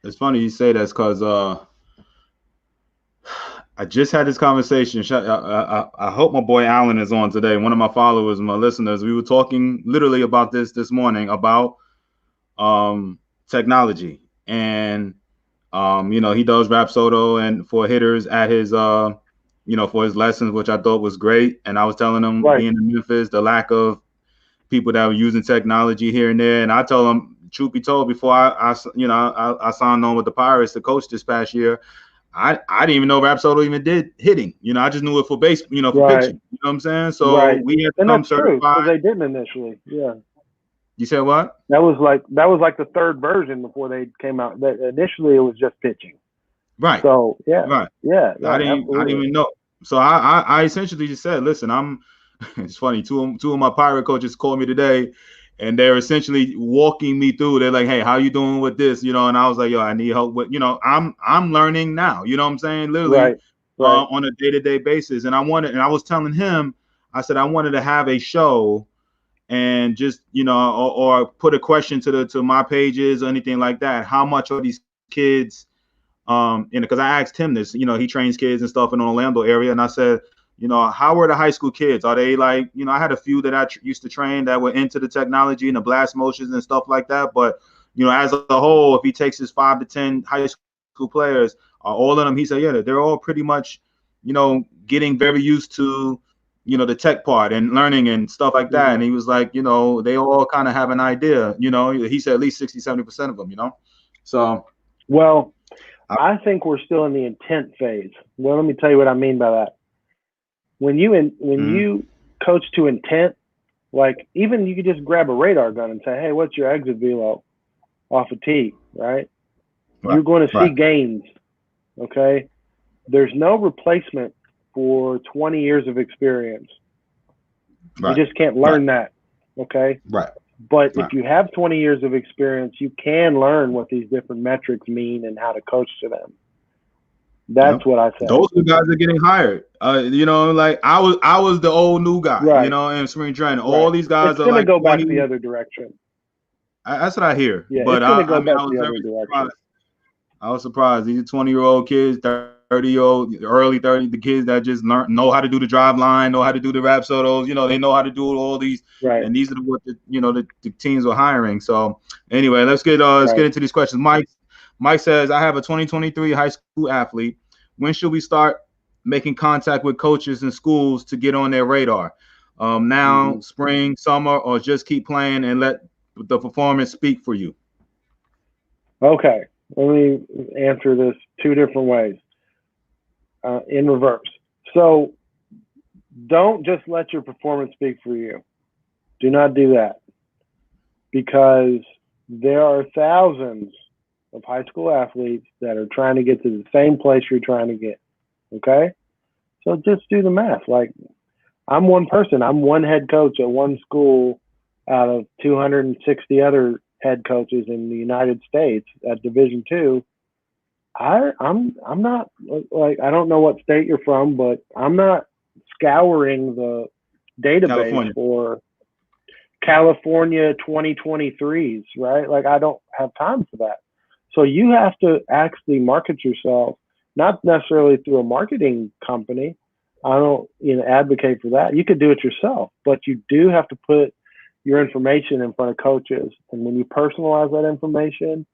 It's funny you say that because I just had this conversation. I hope my boy Alan is on today. One of my followers, my listeners, we were talking literally about this morning about technology. And you know, he does Rapsodo and for hitters at his you know, for his lessons, which I thought was great. And I was telling him Right. being in Memphis, the lack of people that were using technology here and there. And I told him, truth be told, before I signed on with the Pirates to coach this past year, I didn't even know Rapsodo even did hitting. You know, I just knew it for base, you know, for Right. pitching. You know what I'm saying? So Right. we had to And come that's true certified. because they didn't initially. Yeah. You said what? That was like the third version before they came out. Initially, it was just pitching. Right. So yeah. Right. Yeah. I didn't even know. So I essentially just said, listen, it's funny. Two of my Pirate coaches called me today, and they're essentially walking me through. They're like, hey, how you doing with this? You know, and I was like, yo, I need help with, you know, I'm learning now. You know what I'm saying? Literally right. On a day-to-day basis. And I was telling him, I said I wanted to have a show and just, you know, or put a question to my pages or anything like that. How much are these kids? And because I asked him this, you know, he trains kids and stuff in the Orlando area, and I said, you know, how are the high school kids? Are they like, you know, I had a few that I used to train that were into the technology and the blast motions and stuff like that. But, you know, as a whole, if he takes his 5 to 10 high school players, are all of them, he said, yeah, they're all pretty much, you know, getting very used to, you know, the tech part and learning and stuff like that. And he was like, you know, they all kind of have an idea, you know, he said at least 60-70% of them, you know. So, well, I think we're still in the intent phase. Well, let me tell you what I mean by that. When you coach to intent, like even you could just grab a radar gun and say, hey, what's your exit velo off a tee, right? You're going to see gains, okay? There's no replacement for 20 years of experience. You just can't learn that, okay? Right. But if you have 20 years of experience, you can learn what these different metrics mean and how to coach to them. That's what I say. Those are the guys that are getting hired. You know, like I was the old new guy, you know, in spring training. All these guys it's are like go back the other direction. That's what I hear. Yeah, but it's going to go back I was the very other direction. surprised. I was surprised. These are 20-year-old kids, 30-year-old, early 30, the kids that just know how to do the drive line, know how to do the Rapsodos. You know, they know how to do all these. Right. And these are what the teams are hiring. So anyway, let's get into these questions. Mike says, I have a 2023 high school athlete. When should we start making contact with coaches and schools to get on their radar? Now, spring, summer, or just keep playing and let the performance speak for you? Okay, let me answer this two different ways in reverse. So don't just let your performance speak for you. Do not do that, because there are thousands of high school athletes that are trying to get to the same place you're trying to get. Okay? So just do the math. Like, I'm one person. I'm one head coach at one school out of 260 other head coaches in the United States at Division II. I'm not, like, I don't know what state you're from, but I'm not scouring the database for California 2023s, right? Like, I don't have time for that. So you have to actually market yourself not necessarily through a marketing company. I don't, advocate for that. You could do it yourself, but you do have to put your information in front of coaches. And when you personalize that information,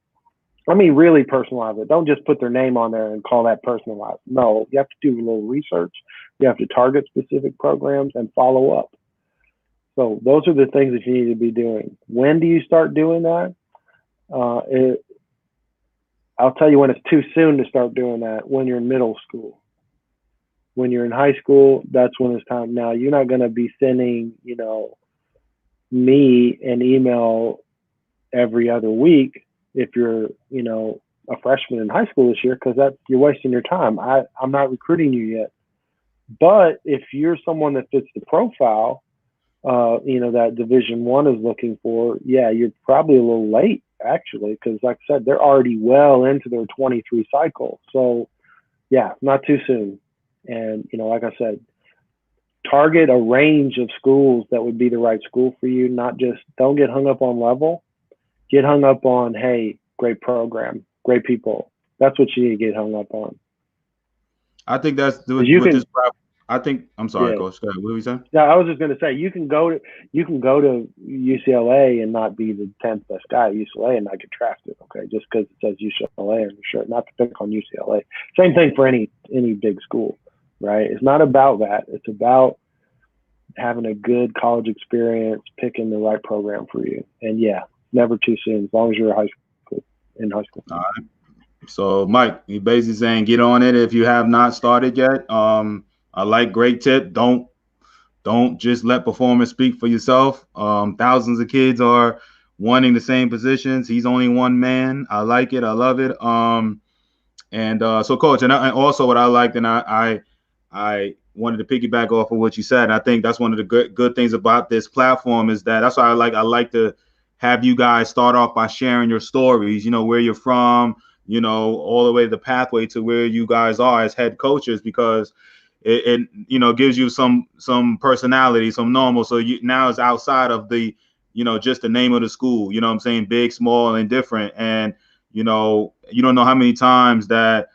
I mean, really personalize it. Don't just put their name on there and call that personalized. No, you have to do a little research. You have to target specific programs and follow up. So those are the things that you need to be doing. When do you start doing that? I'll tell you when it's too soon to start doing that, when you're in middle school. When you're in high school, that's when it's time. Now, you're not going to be sending, me an email every other week if you're, a freshman in high school this year, because you're wasting your time. I'm not recruiting you yet. But if you're someone that fits the profile, that Division I is looking for, yeah, you're probably a little late, actually, because like I said, they're already well into their 23 cycle. So, yeah, not too soon. And, like I said, target a range of schools that would be the right school for you. Don't get hung up on level. Get hung up on, hey, great program, great people. That's what you need to get hung up on. I think that's with this. I think, I'm sorry, yeah. Coach. What were you saying? Yeah, I was just going to say you can go to UCLA and not be the 10th best guy at UCLA and not get drafted. Okay, just because it says UCLA on your shirt. Not to pick on UCLA. Same thing for any big school, right? It's not about that. It's about having a good college experience, picking the right program for you. And yeah, never too soon as long as you're in high school. All right. So, Mike, you're basically saying get on it if you have not started yet. I like great tip. Don't just let performance speak for yourself. Thousands of kids are wanting the same positions. He's only one man. I like it. I love it. So, Coach, and also what I liked, and I wanted to piggyback off of what you said. I think that's one of the good things about this platform is that's why I like to have you guys start off by sharing your stories. Where you're from. All the way the pathway to where you guys are as head coaches, because it gives you some personality, some normal. So now it's outside of the, just the name of the school, what I'm saying? Big, small, and different. And, you don't know how many times that,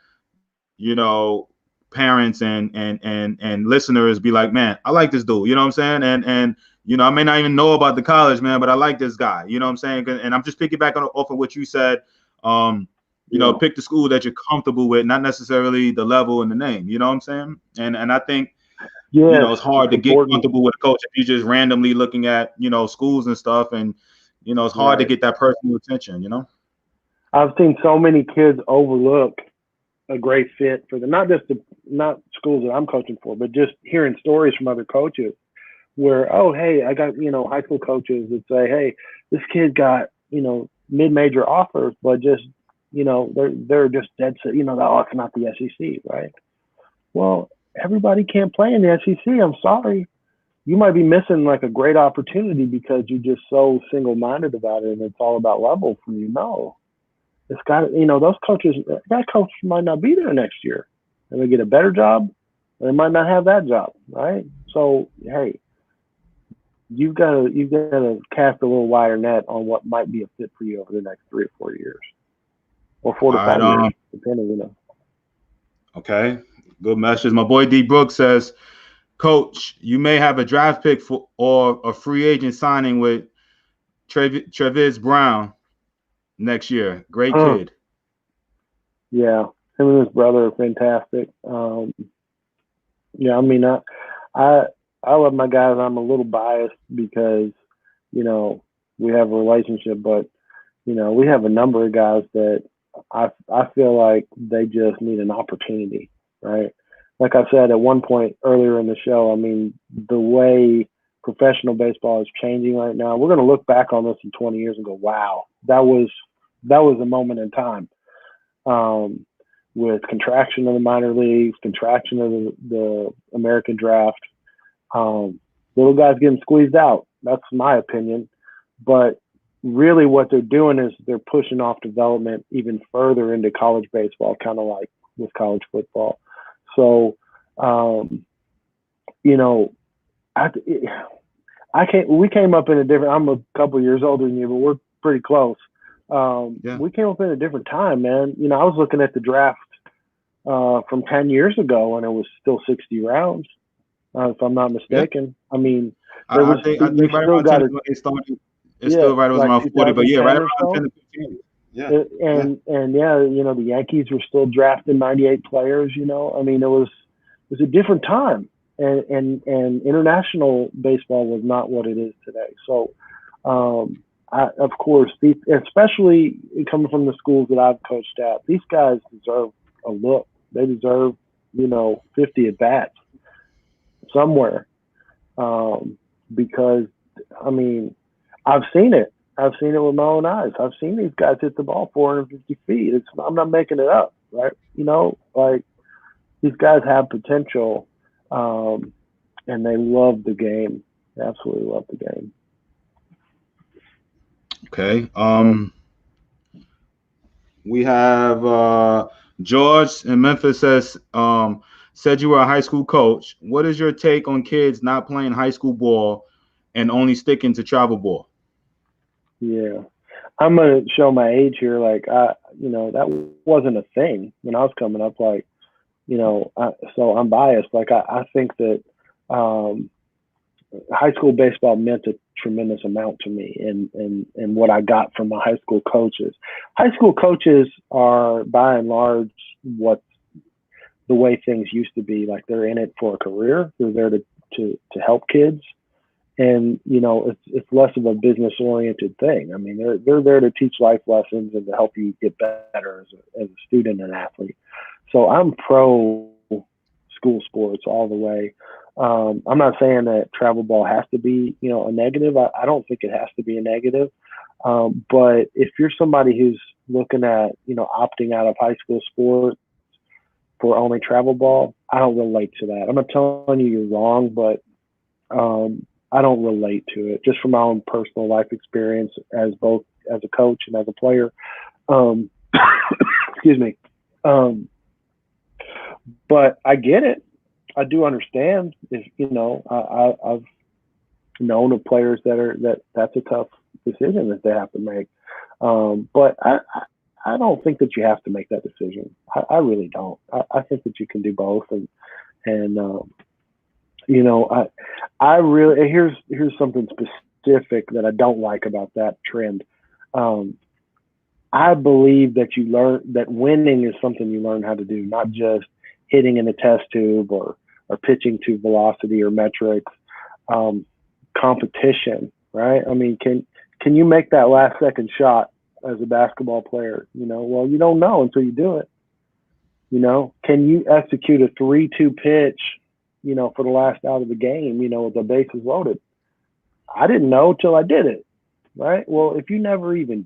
parents and listeners be like, man, I like this dude, you know what I'm saying? And, I may not even know about the college, man, but I like this guy, you know what I'm saying? And I'm just piggybacking off of what you said. Pick the school that you're comfortable with, not necessarily the level and the name. You know what I'm saying? And I think, it's hard to get comfortable with a coach if you're just randomly looking at, schools and stuff. And, it's hard to get that personal attention, I've seen so many kids overlook a great fit for them, not schools that I'm coaching for, but just hearing stories from other coaches where, oh, hey, I got, high school coaches that say, hey, this kid got, mid-major offers, but just, they're just dead set, oh, it's not the SEC, right? Well, everybody can't play in the SEC. I'm sorry. You might be missing like a great opportunity because you're just so single-minded about it and it's all about level for you. No. It's got, those coaches, that coach might not be there next year. They may get a better job. They might not have that job, right? So, hey, you've got to cast a little wider net on what might be a fit for you over the next 3 or 4 years. Or 4 to 5 years, depending, Okay, good message. My boy D. Brooks says, Coach, you may have a draft pick or a free agent signing with Travis Brown next year. Great kid. Yeah, him and his brother are fantastic. I mean, I love my guys. I'm a little biased because, we have a relationship, but, we have a number of guys that I feel like they just need an opportunity, right? Like I said at one point earlier in the show, I mean, the way professional baseball is changing right now, we're going to look back on this in 20 years and go, wow, that was a moment in time. With contraction of the minor leagues, contraction of the American draft, little guys getting squeezed out. That's my opinion. But really what they're doing is they're pushing off development even further into college baseball, kind of like with college football. So, we came up in a different, I'm a couple years older than you, but we're pretty close. We came up in a different time, man. I was looking at the draft from 10 years ago when it was still 60 rounds, if I'm not Yeah. mistaken. I mean, I think you right still around 10 got is to, when they started. It's yeah, still right like around 40, but yeah, right 2010 or around 10 so. to 15. Yeah. Yeah. And yeah, the Yankees were still drafting 98 players. I mean, it was a different time, and international baseball was not what it is today. So, of course, especially coming from the schools that I've coached at, these guys deserve a look. They deserve 50 at bats somewhere, because I mean, I've seen it. I've seen it with my own eyes. I've seen these guys hit the ball 450 feet. I'm not making it up, right? Like these guys have potential, and they love the game. They absolutely love the game. Okay. We have George in Memphis said you were a high school coach. What is your take on kids not playing high school ball and only sticking to travel ball? Yeah, I'm gonna show my age here. Like that wasn't a thing when I was coming up. Like so I'm biased. Like I think that um, high school baseball meant a tremendous amount to me, and what I got from my high school coaches. High school coaches are by and large what the way things used to be. Like they're in it for a career. They're there to help kids, and it's less of a business oriented thing. I mean, they're there to teach life lessons and to help you get better as a student and athlete. So I'm pro school sports all the way. I'm not saying that travel ball has to be a negative. I don't think it has to be a negative. But if you're somebody who's looking at opting out of high school sports for only travel ball, I don't relate to that. I'm not telling you you're wrong, but I don't relate to it just from my own personal life experience as both as a coach and as a player. Um, excuse me. Um, but I get it. I do understand. If I've known of players that's a tough decision that they have to make. But I don't think that you have to make that decision. I really don't. I think that you can do both, and I really here's something specific that I don't like about that trend. Um, I believe that you learn that winning is something you learn how to do, not just hitting in a test tube or pitching to velocity or metrics. Um, Competition, right? I mean, can you make that last second shot as a basketball player? Well, you don't know until you do it. Can you execute a 3-2 pitch? For the last out of the game. With the bases loaded. I didn't know till I did it, right? Well, if you never even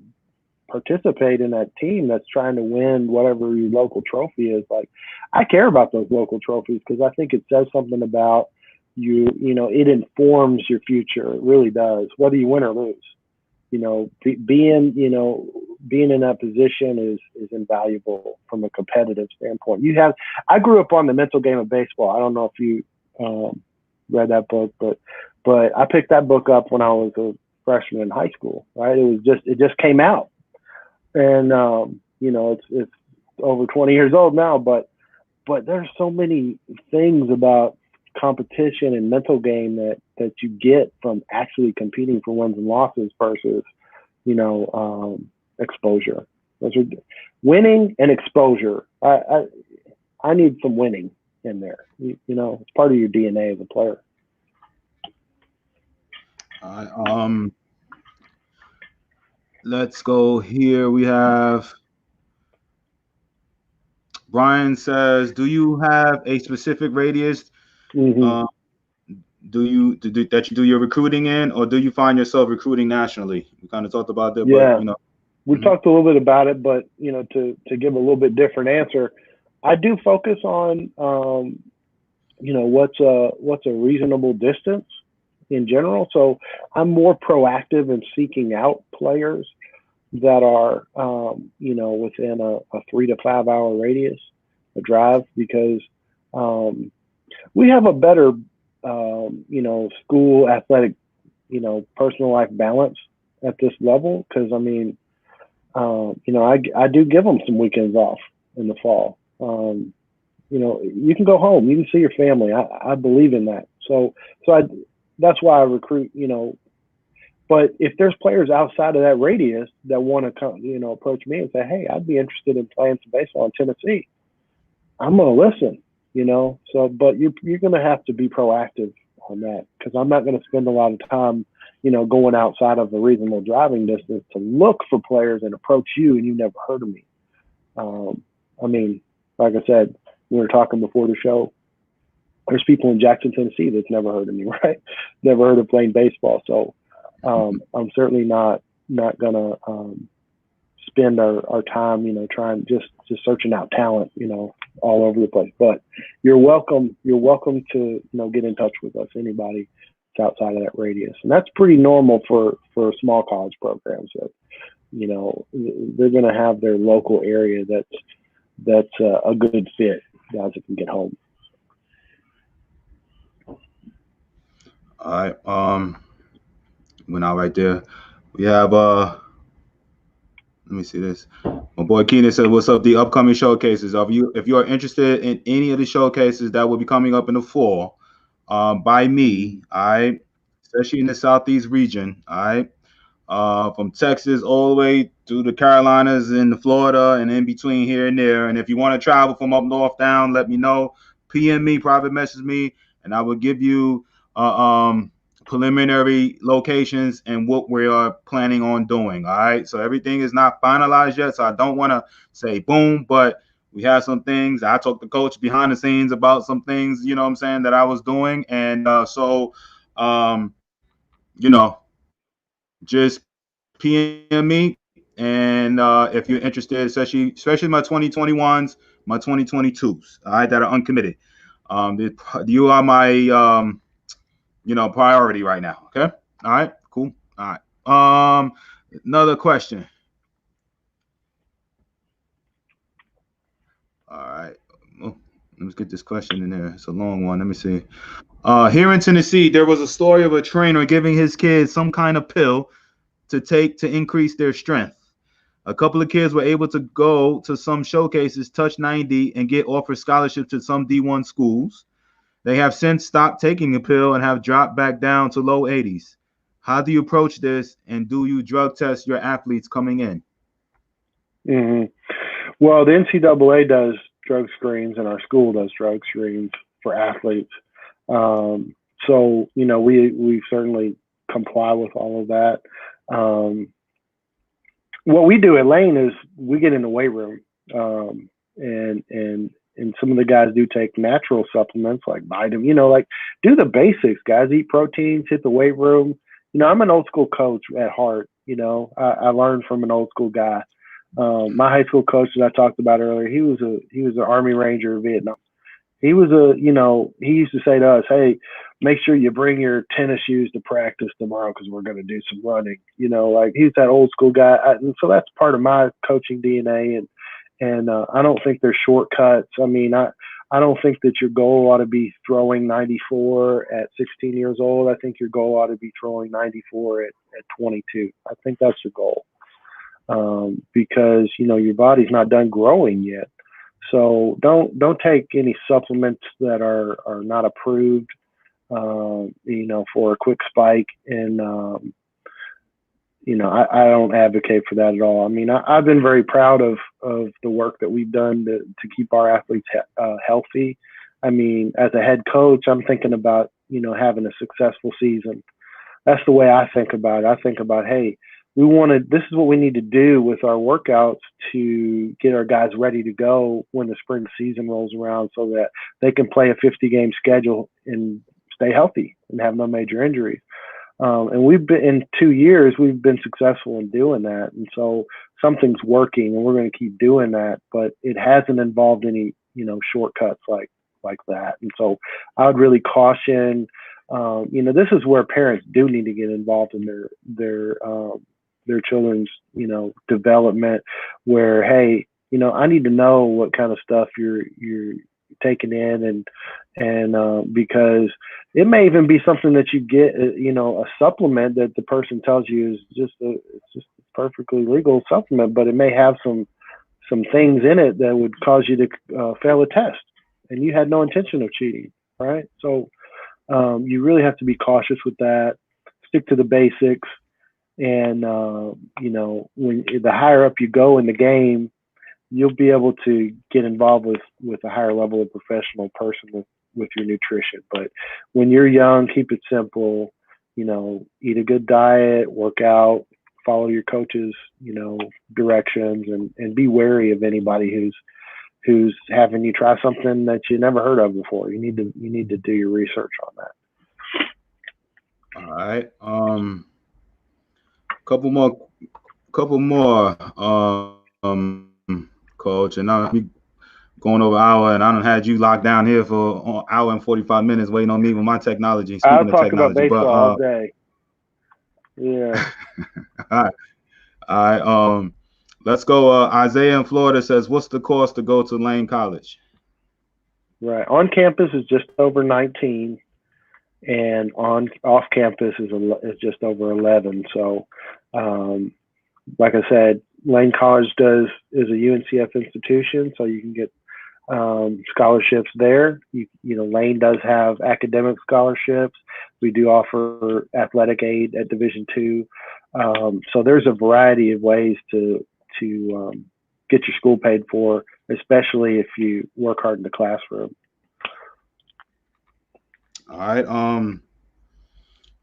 participate in that team that's trying to win whatever your local trophy is, like I care about those local trophies because I think it says something about you. It informs your future. It really does, whether you win or lose. Being in that position is invaluable from a competitive standpoint. I grew up on The Mental Game of Baseball. I don't know if you read that book, but I picked that book up when I was a freshman in high school. Right, it just came out, and it's over 20 years old now, but there's so many things about competition and mental game that you get from actually competing for wins and losses versus exposure. Those are winning and exposure. I need some winning in there. It's part of your DNA as a player. Let's go here. We have Brian says, "Do you have a specific radius? Mm-hmm. That you do your recruiting in, or do you find yourself recruiting nationally?" We kind of talked about that, Yeah, but we talked a little bit about it, but to give a little bit different answer, I do focus on what's a reasonable distance in general. So I'm more proactive in seeking out players that are within a 3 to 5 hour radius, a drive, because we have a better school athletic personal life balance at this level, because I mean I do give them some weekends off in the fall. you can go home, you can see your family. I believe in that. That's why I recruit, but if there's players outside of that radius that want to come, approach me and say, hey, I'd be interested in playing some baseball in Tennessee, I'm going to listen, but you're going to have to be proactive on that, because I'm not going to spend a lot of time, going outside of a reasonable driving distance to look for players and approach you and you never heard of me. I mean, like I said, we were talking before the show, there's people in Jackson, Tennessee that's never heard of me, right? Never heard of playing baseball. So I'm certainly not gonna spend our time, trying just searching out talent, all over the place. But you're welcome to get in touch with us, anybody that's outside of that radius, and that's pretty normal for small college programs. That they're gonna have their local area that's a good fit, guys that can get home. All right. Went out right there. We have let me see this. My boy Keenan said, "What's up? The upcoming showcases. If you are interested in any of the showcases that will be coming up in the fall, by me, all right, especially in the Southeast region, all right, from Texas all the way to the Carolinas and the Florida and in between here and there. And if you want to travel from up north down, let me know. PM me, private message me, and I will give you preliminary locations and what we are planning on doing. All right. So everything is not finalized yet. So I don't want to say boom, but we have some things. I talked to coach behind the scenes about some things, what I'm saying, that I was doing. And just PM me. And if you're interested, especially my 2021s, my 2022s, all right, that are uncommitted. You are my priority right now. Okay. All right. Cool. All right. Another question. All right. Let's get this question in there. It's a long one. Let me see. Here in Tennessee, there was a story of a trainer giving his kids some kind of pill to take to increase their strength. A couple of kids were able to go to some showcases, touch 90, and get offered scholarships to some D1 schools. They have since stopped taking the pill and have dropped back down to low 80s. How do you approach this, and do you drug test your athletes coming in? Mm-hmm. Well, the NCAA does drug screens, and our school does drug screens for athletes. So we certainly comply with all of that. What we do at Lane is we get in the weight room, and some of the guys do take natural supplements like vitamin, like do the basics, guys, eat proteins, hit the weight room. I'm an old school coach at heart. I learned from an old school guy. My high school coach that I talked about earlier, he was an Army Ranger in Vietnam. He was he used to say to us, hey, make sure you bring your tennis shoes to practice tomorrow because we're going to do some running. Like he's that old school guy. And so that's part of my coaching DNA. And I don't think there's shortcuts. I mean, I don't think that your goal ought to be throwing 94 at 16 years old. I think your goal ought to be throwing 94 at 22. I think that's your goal. Because, your body's not done growing yet. So don't take any supplements that are not approved, for a quick spike. And, I don't advocate for that at all. I mean, I've been very proud of the work that we've done to keep our athletes healthy. I mean, as a head coach, I'm thinking about, having a successful season. That's the way I think about it. I think about, hey, this is what we need to do with our workouts to get our guys ready to go when the spring season rolls around so that they can play a 50-game schedule and stay healthy and have no major injuries. And we've been, in 2 years, we've been successful in doing that. And so something's working and we're going to keep doing that, but it hasn't involved any, shortcuts like that. And so I would really caution, this is where parents do need to get involved in their children's, development, where, hey, I need to know what kind of stuff you're taking in, and because it may even be something that you get, a supplement that the person tells you is just a perfectly legal supplement, but it may have some things in it that would cause you to fail a test, and you had no intention of cheating, right? So you really have to be cautious with that. Stick to the basics, and when the higher up you go in the game, you'll be able to get involved with a higher level of professional person with your nutrition. But when you're young, keep it simple. Eat a good diet, work out, follow your coach's directions, and be wary of anybody who's having you try something that you never heard of before. You need to do your research on that. All right. Couple more, coach, and now we going over an hour, and I done had you locked down here for an hour and 45 minutes waiting on me with my technology. I'll Speaking of talk about technology, baseball all day. Yeah. All right. All right. Let's go. Isaiah in Florida says, "What's the cost to go to Lane College?" Right. On campus is just over 19, and off campus is just over 11. So, like I said, Lane College is a UNCF institution, so you can get scholarships there. Lane does have academic scholarships. We do offer athletic aid at Division II. So there's a variety of ways to get your school paid for, especially if you work hard in the classroom. All right.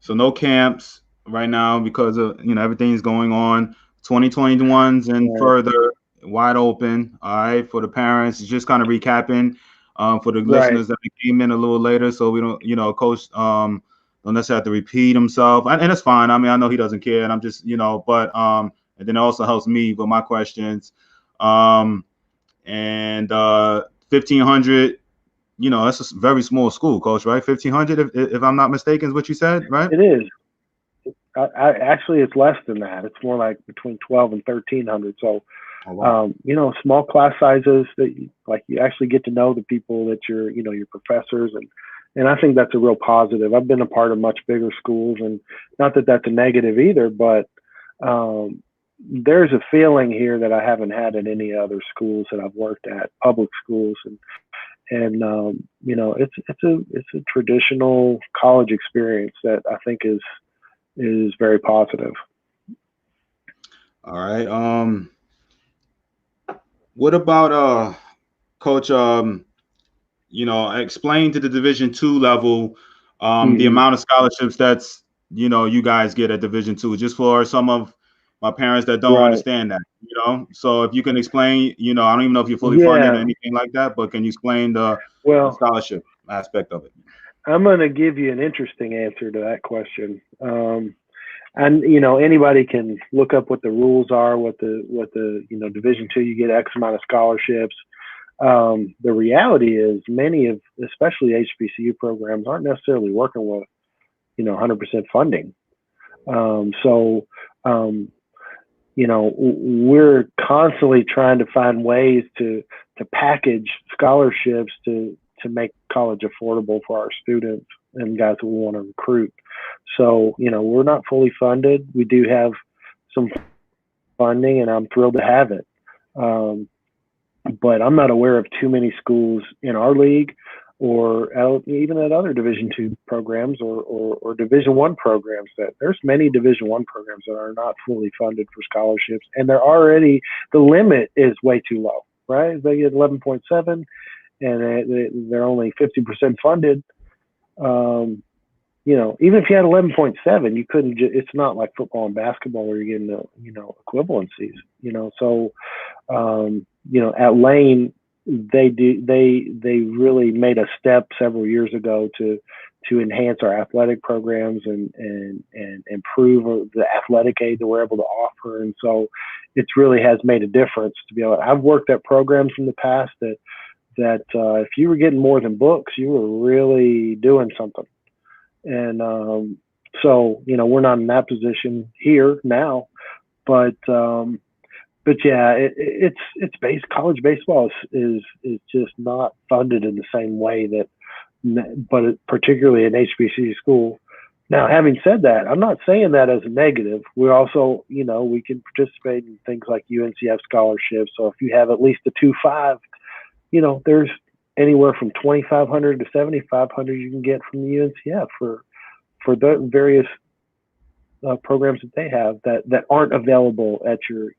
So no camps right now because of everything's going on. 2021s and Right. further wide open. All right, for the parents, just kind of recapping. For the listeners that came in a little later, so we don't, Coach don't necessarily have to repeat himself, and it's fine. I mean, I know he doesn't care, and I'm just, but and then it also helps me with my questions. And 1,500. That's a very small school, Coach, right? 1,500, if I'm not mistaken, is what you said, right? It is. Actually, it's less than that. It's more like between 12 and 1,300. So, oh, wow. Small class sizes that you actually get to know the people that your professors, and I think that's a real positive. I've been a part of much bigger schools, and not that that's a negative either, but there's a feeling here that I haven't had in any other schools that I've worked at, public schools, and it's a traditional college experience that I think is very positive. All right. What about Coach? Explain to the Division II level the amount of scholarships that's you guys get at Division II, just for some of my parents that don't understand that. So if you can explain, I don't even know if you're fully funded or anything like that, but can you explain the scholarship aspect of it? I'm going to give you an interesting answer to that question. And anybody can look up what the rules are, what the Division II, you get X amount of scholarships. The reality is many of, especially HBCU programs, aren't necessarily working with 100% funding. We're constantly trying to find ways to package scholarships to make college affordable for our students and guys that we want to recruit. So, we're not fully funded. We do have some funding, and I'm thrilled to have it. But I'm not aware of too many schools in our league or even at other Division II programs or Division I programs that there's many Division I programs that are not fully funded for scholarships. And the limit is way too low, right? They get 11.7 and they're only 50% funded. Even if you had 11.7, you couldn't. It's not like football and basketball where you're getting the equivalencies. So at Lane, they really made a step several years ago to enhance our athletic programs and improve the athletic aid that we're able to offer. And so it really has made a difference to be able. I've worked at programs in the past that if you were getting more than books, you were really doing something. And so we're not in that position here now, but yeah, it's college baseball is just not funded in the same way but particularly an HBCU school. Now, having said that, I'm not saying that as a negative. We also, we can participate in things like UNCF scholarships. So if you have at least a 2.5, anywhere from 2,500 to 7,500 you can get from the UNCF for the various programs that they have that aren't available at your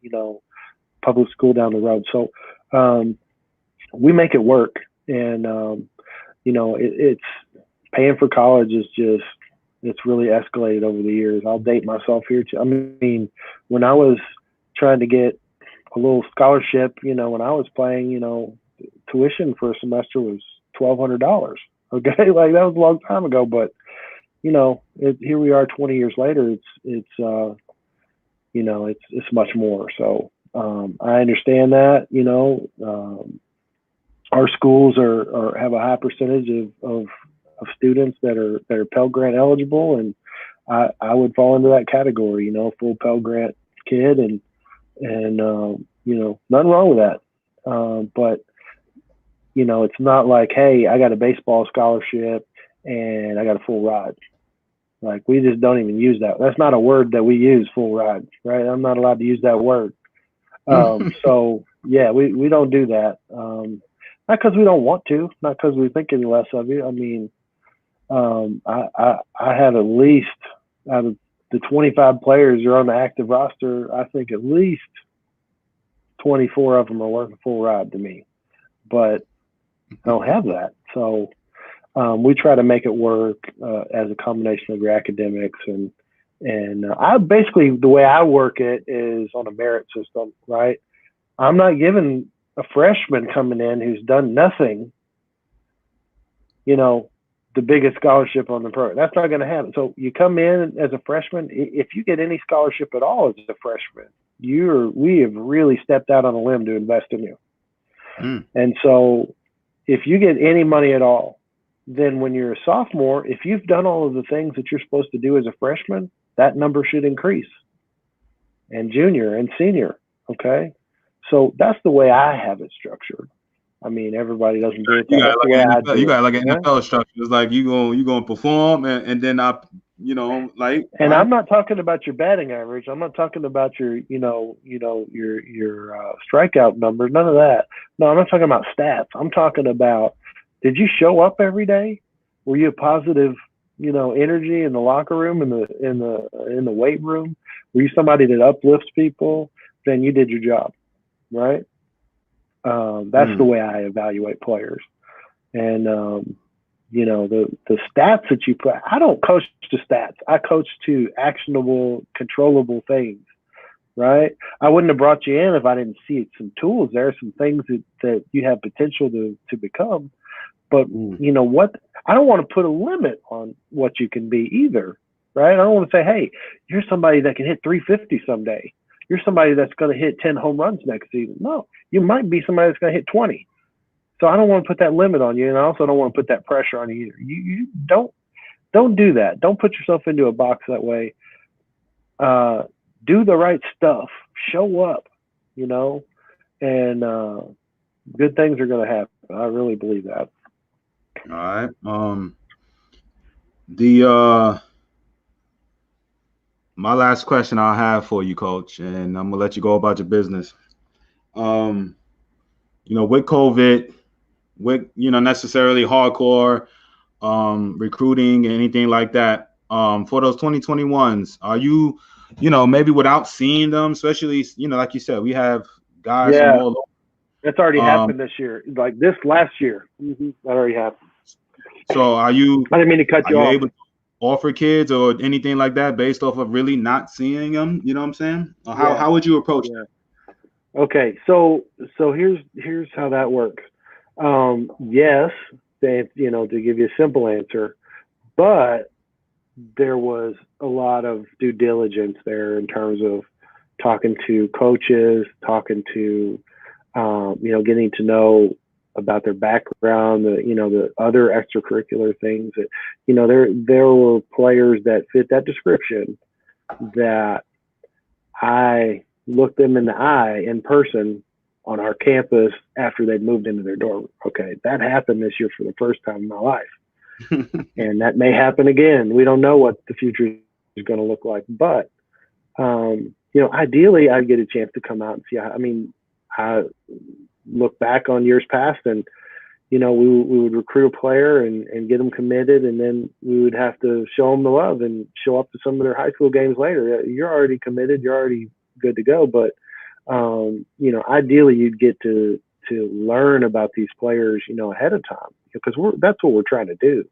public school down the road. So we make it work, and it's paying for college is just, it's really escalated over the years. I'll date myself here too. I mean, when I was trying to get a little scholarship, when I was playing, tuition for a semester was $1,200. Okay, like that was a long time ago, but here we are 20 years later. It's much more. So I understand that. Our schools have a high percentage of students that are Pell Grant eligible, and I would fall into that category. Full Pell Grant kid, and nothing wrong with that. But it's not like, hey, I got a baseball scholarship and I got a full ride. Like, we just don't even use that. That's not a word that we use, full ride, right? I'm not allowed to use that word. So yeah, we don't do that. Not because we don't want to, not because we think any less of you. I mean, I have at least, out of the 25 players who are on the active roster, I think at least 24 of them are worth a full ride to me, but I don't have that. So we try to make it work as a combination of your academics and I basically, the way I work it is on a merit system, right? I'm not giving a freshman coming in who's done nothing, the biggest scholarship on the program. That's not going to happen. So you come in as a freshman, if you get any scholarship at all as a freshman, we have really stepped out on a limb to invest in you. And so if you get any money at all, then when you're a sophomore, if you've done all of the things that you're supposed to do as a freshman, that number should increase. And junior and senior, okay? So that's the way I have it structured. I mean, everybody doesn't do it. You got like an NFL structure. It's like you gonna perform, and then like. And I'm not talking about your batting average. I'm not talking about your strikeout numbers. None of that. No, I'm not talking about stats. I'm talking about, did you show up every day? Were you a positive, energy in the locker room, in the weight room? Were you somebody that uplifts people? Then you did your job, right? That's the way I evaluate players. And the stats that you put, I don't coach to stats. I coach to actionable, controllable things, right? I wouldn't have brought you in if I didn't see some tools there, some things that you have potential to become. But you know what? I don't want to put a limit on what you can be either, right? I don't want to say, hey, you're somebody that can hit 350 someday. You're somebody that's going to hit 10 home runs next season. No, you might be somebody that's going to hit 20. So I don't want to put that limit on you, and I also don't want to put that pressure on you either. You don't do that. Don't put yourself into a box that way. Do the right stuff. Show up, and good things are going to happen. I really believe that. All right. My last question I'll have for you, Coach, and I'm gonna let you go about your business. With COVID, with necessarily hardcore recruiting, anything like that, for those 2021s, are you, maybe without seeing them, especially, like you said, we have guys from all over. That's already happened this year. Like this last year, that already happened. So are you? I didn't mean to cut you off. Able to offer kids or anything like that based off of really not seeing them? You know what I'm saying? Or how would you approach it? Okay, so here's how that works. Yes, to give you a simple answer, but there was a lot of due diligence there in terms of talking to coaches, talking to getting to know about their background, the other extracurricular things that, there were players that fit that description that I looked them in the eye in person on our campus after they'd moved into their dorm. Okay, that happened this year for the first time in my life. And that may happen again. We don't know what the future is going to look like, but, ideally I'd get a chance to come out and see I look back on years past, and we would recruit a player and get them committed, and then we would have to show them the love and show up to some of their high school games later. You're already committed, you're already good to go, but ideally you'd get to learn about these players, ahead of time, because that's what we're trying to do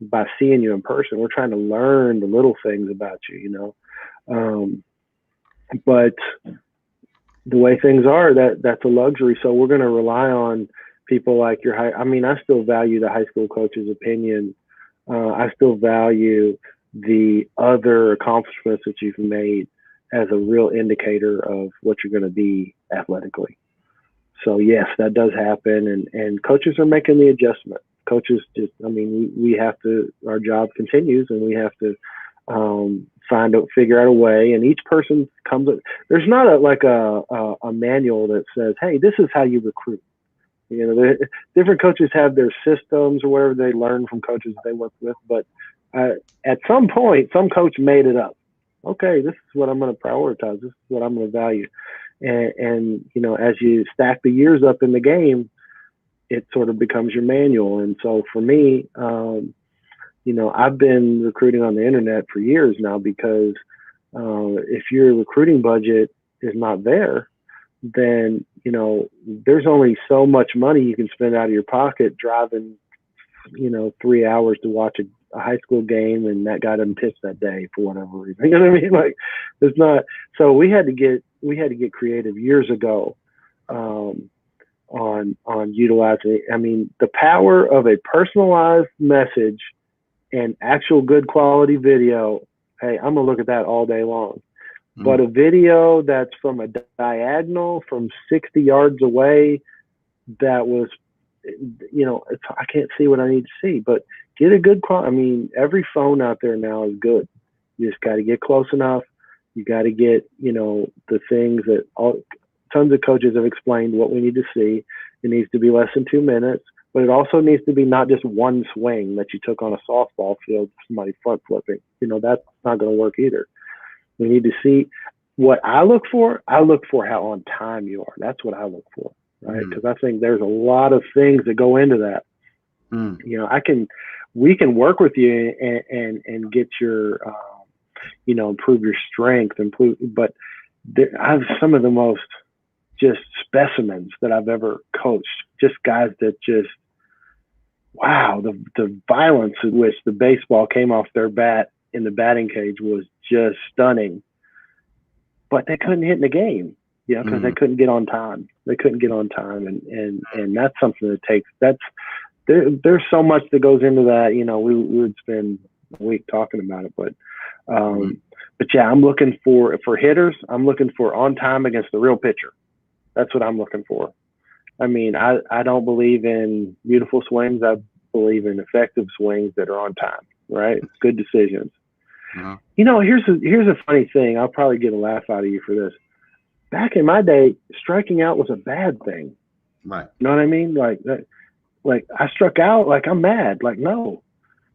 by seeing you in person. We're trying to learn the little things about you, but the way things are, that's a luxury. So we're going to rely on people like I still value the high school coach's opinion. I still value the other accomplishments that you've made as a real indicator of what you're going to be athletically. So yes, that does happen, and coaches are making the adjustment. Coaches we have to, our job continues, and we have to figure out a way. And each person comes up. There's not a manual that says, hey, this is how you recruit. Different coaches have their systems or whatever they learn from coaches they work with. But at some point, some coach made it up. Okay, this is what I'm going to prioritize. This is what I'm going to value. And as you stack the years up in the game, it sort of becomes your manual. And so for me, I've been recruiting on the internet for years now, because if your recruiting budget is not there, then, there's only so much money you can spend out of your pocket driving, 3 hours to watch a high school game, and that guy doesn't pitch that day for whatever reason. You know what I mean? Like, there's not. So we had to get creative years ago on utilizing. The power of a personalized message and actual good quality video. Hey, I'm gonna look at that all day long. But a video that's from a diagonal from 60 yards away, that was, I can't see what I need to see. But get a good quality. Every phone out there now is good. You just got to get close enough. You got to get, the things that tons of coaches have explained what we need to see. It needs to be less than 2 minutes, but it also needs to be not just one swing that you took on a softball field, somebody front flipping. That's not going to work either. We need to see what I look for. I look for how on time you are. That's what I look for, right? Because I think there's a lot of things that go into that. We can work with you and get your, improve your strength, but I have some of the most just specimens that I've ever coached. Just guys that just, wow, the violence in which the baseball came off their bat in the batting cage was just stunning. But they couldn't hit in the game, because they couldn't get on time. They couldn't get on time, and that's something that takes. There's so much that goes into that. We would spend a week talking about it, but yeah, I'm looking for hitters. I'm looking for on time against the real pitcher. That's what I'm looking for. I don't believe in beautiful swings. I believe in effective swings that are on time, right? Good decisions. Here's a funny thing. I'll probably get a laugh out of you for this. Back in my day, striking out was a bad thing. Right. You know what I mean? Like I struck out, like I'm mad. Like, no.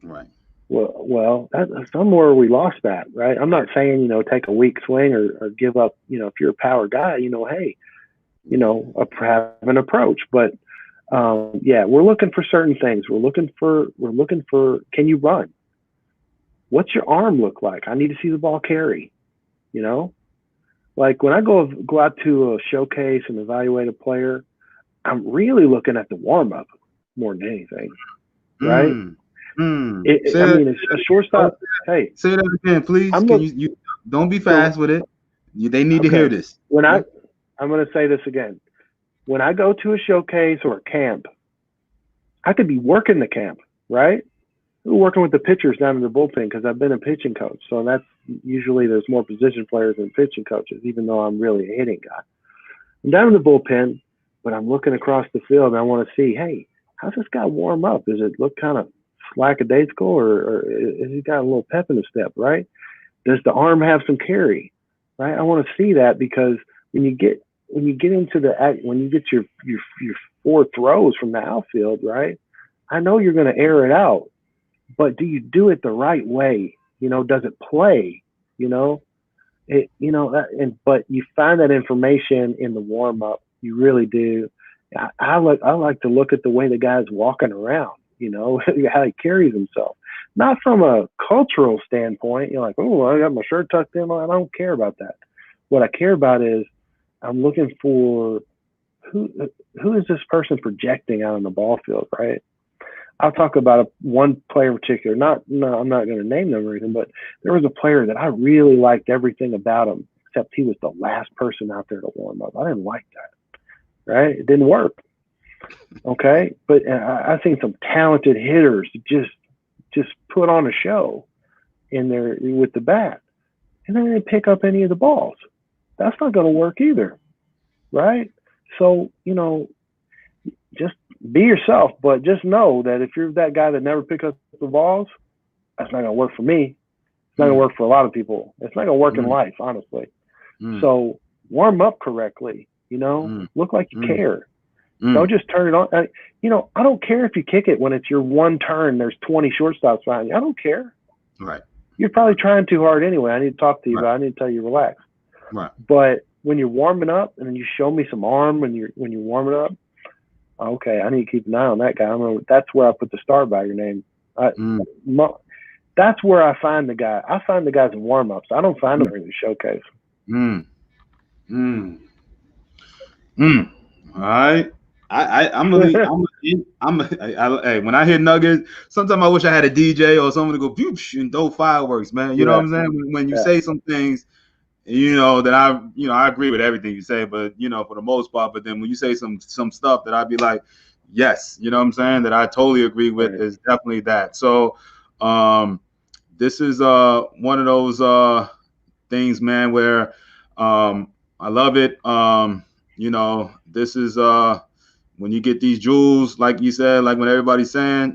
Right. Well, somewhere we lost that, right? I'm not saying, take a weak swing or give up, if you're a power guy, hey, have an approach. But we're looking for certain things. We're looking for, can you run? What's your arm look like? I need to see the ball carry, Like when I go out to a showcase and evaluate a player, I'm really looking at the warm up more than anything, right? A shortstop. Hey, say that again, please. You don't be fast with it. They need to hear this. I'm going to say this again. When I go to a showcase or a camp, I could be working the camp, right? We're working with the pitchers down in the bullpen, because I've been a pitching coach. So that's usually there's more position players than pitching coaches, even though I'm really a hitting guy. I'm down in the bullpen, but I'm looking across the field and I want to see, hey, how's this guy warm up? Does it look kind of lackadaisical, or has he got a little pep in his step, right? Does the arm have some carry, right? I want to see that, because when you get your 4 throws from the outfield, right? I know you're going to air it out, but do you do it the right way? Does it play? But you find that information in the warm up. You really do. I like to look at the way the guy's walking around, how he carries himself. Not from a cultural standpoint. You're like, oh, I got my shirt tucked in. I don't care about that. What I care about is I'm looking for who is this person projecting out on the ball field, right? I'll talk about one player in particular. No, I'm not going to name them or anything, but there was a player that I really liked everything about him, except he was the last person out there to warm up. I didn't like that, right? It didn't work. Okay, but I've seen some talented hitters just put on a show in there with the bat, and then they didn't pick up any of the balls. That's not going to work either, right? So just be yourself, but just know that if you're that guy that never picks up the balls, that's not going to work for me. It's not going to work for a lot of people. It's not going to work in life, honestly. So warm up correctly, look like you care. Don't just turn it on. I don't care if you kick it when it's your one turn. There's 20 shortstops behind you. I don't care. Right. You're probably trying too hard anyway. I need to talk to you, but I need to tell you relax. Right. But when you're warming up and then you show me some arm when you're warming up, okay, I need to keep an eye on that guy. That's where I put the star by your name. That's where I find the guy. I find the guys in warm-ups. I don't find them in the showcase. All right. When I hear Nuggets, sometimes I wish I had a DJ or someone to go and throw fireworks, man. You know what I'm saying? When you say some things, that I agree with everything you say, but for the most part. But then when you say some stuff that I'd be like, yes, you know what I'm saying, that I totally agree with, is definitely that. So, this is one of those things, man, where I love it. This is when you get these jewels, like you said, like when everybody's saying,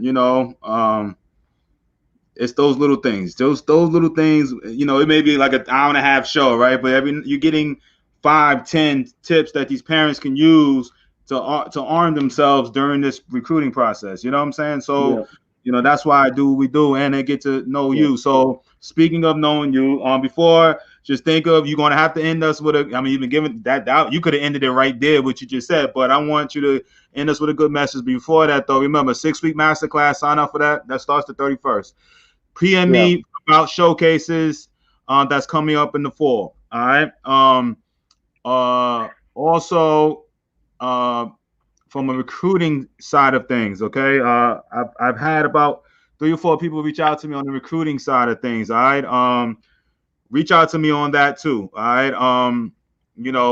it's those little things. Those little things, it may be like an hour and a half show, right? But you're getting 5-10 tips that these parents can use to arm themselves during this recruiting process. You know what I'm saying? So, that's why I do what we do, and they get to know you. So speaking of knowing you, before, just think of, you're going to have to end us with you've been given that out. You could have ended it right there, what you just said, but I want you to end us with a good message. Before that, though, remember, 6-week masterclass, sign up for that. That starts the 31st. PM me about showcases that's coming up in the fall. All right. Also, from a recruiting side of things, okay. I've had about 3 or 4 people reach out to me on the recruiting side of things. All right. Reach out to me on that too. All right.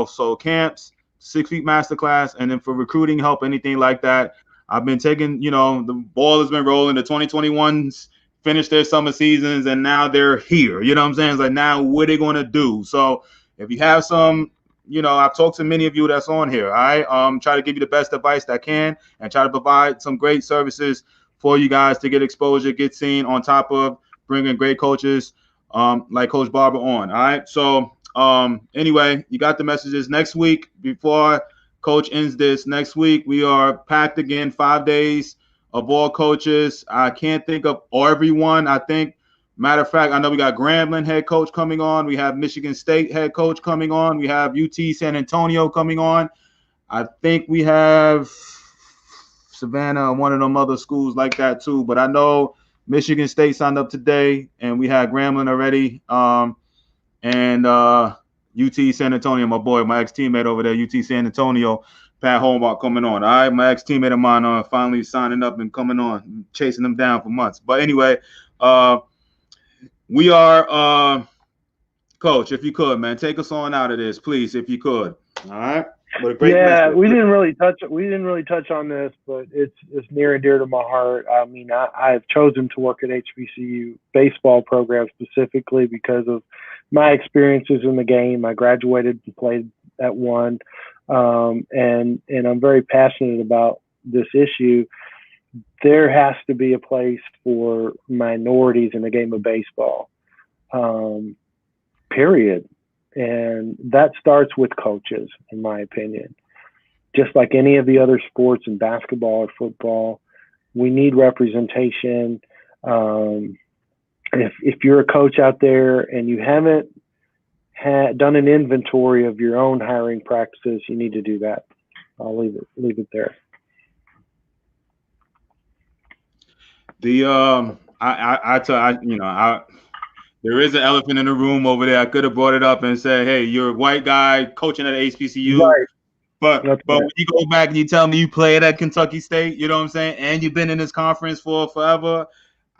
So camps, 6-week masterclass, and then for recruiting help, anything like that. I've been taking, the ball has been rolling. The 2021s finished their summer seasons, and now they're here. You know what I'm saying? It's like, now what are they going to do? So if you have some, I've talked to many of you that's on here. I try to give you the best advice that I can and try to provide some great services for you guys to get exposure, get seen, on top of bringing great coaches like Coach Barbour on. All right. So anyway, you got the messages. Next week, before Coach ends this, next week we are packed again, 5 days of all coaches. I can't think of everyone. I think, matter of fact, I know we got Grambling head coach coming on. We have Michigan State head coach coming on. We have UT San Antonio coming on. I think we have Savannah, one of them other schools like that too. But I know Michigan State signed up today, and we had Grambling already. And UT San Antonio, my boy, my ex-teammate over there, UT San Antonio, Pat Holmberg, coming on. All right, my ex-teammate of mine finally signing up and coming on, chasing them down for months. But anyway, we are, Coach, if you could, man, take us on out of this, please, if you could. All right. What a great message. we didn't really touch on this, but it's near and dear to my heart. I mean, I've chosen to work at HBCU baseball program specifically because of my experiences in the game. I graduated and played at one, and I'm very passionate about this issue. There has to be a place for minorities in the game of baseball, period. And that starts with coaches, in my opinion. Just like any of the other sports in basketball or football, we need representation. If you're a coach out there and you haven't done an inventory of your own hiring practices, you need to do that. I'll leave it there. The there is an elephant in the room over there. I could have brought it up and said, "Hey, you're a white guy coaching at HBCU." Right. But That's but right. when you go back and you tell me you played at Kentucky State, you know what I'm saying, and you've been in this conference for forever,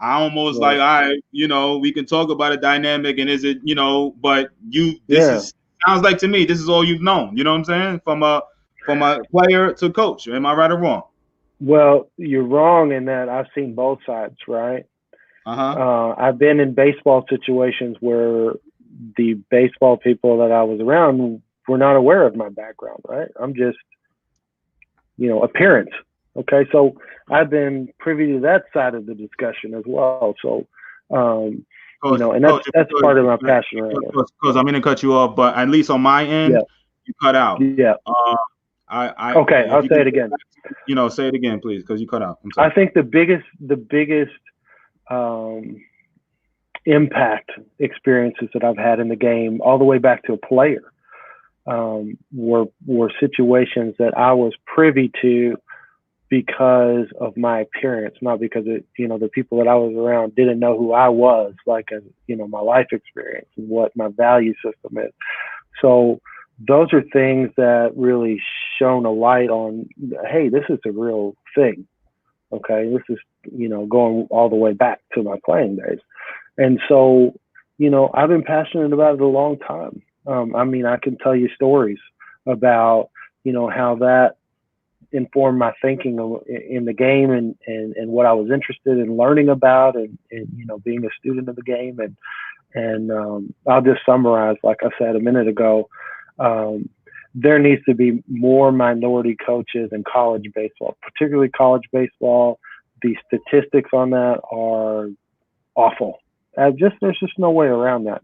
I almost Right. like, all right, we can talk about a dynamic and is it, but this Yeah. is sounds like to me this is all you've known. You know what I'm saying, from a player to coach. Am I right or wrong? Well, you're wrong in that I've seen both sides, right? Uh-huh. I've been in baseball situations where the baseball people that I was around were not aware of my background, right? I'm just, appearance. Okay. So I've been privy to that side of the discussion as well. So, and that's part of my passion right now. Because I'm going to cut you off, but at least on my end, Yeah. you cut out. Yeah. Okay. If I'll you say can, it again. Say it again, please, because you cut out. I'm sorry. I think the biggest impact experiences that I've had in the game, all the way back to a player, were situations that I was privy to because of my appearance, not because the people that I was around didn't know who I was, like, my life experience and what my value system is. So those are things that really shone a light on, hey, this is a real thing. Okay. This is, going all the way back to my playing days. And so, I've been passionate about it a long time. I can tell you stories about, how that informed my thinking in the game and what I was interested in learning about and being a student of the game. And I'll just summarize, like I said a minute ago, there needs to be more minority coaches in college baseball, particularly college baseball. The statistics on that are awful. There's just no way around that.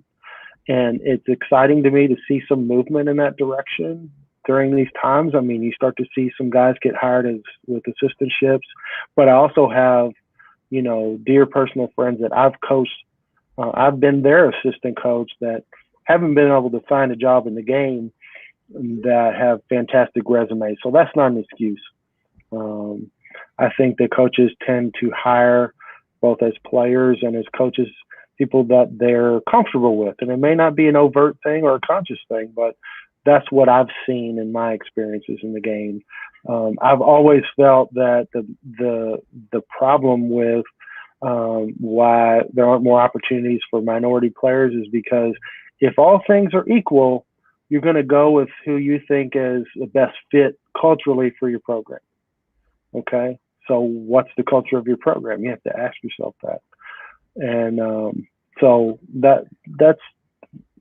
And it's exciting to me to see some movement in that direction during these times. I mean, you start to see some guys get hired with assistantships, but I also have, dear personal friends that I've coached. I've been their assistant coach that haven't been able to find a job in the game that have fantastic resumes. So that's not an excuse. I think the coaches tend to hire, both as players and as coaches, people that they're comfortable with. And it may not be an overt thing or a conscious thing, but that's what I've seen in my experiences in the game. I've always felt that the problem with why there aren't more opportunities for minority players is because if all things are equal, you're going to go with who you think is the best fit culturally for your program. Okay. So what's the culture of your program? You have to ask yourself that. And so that's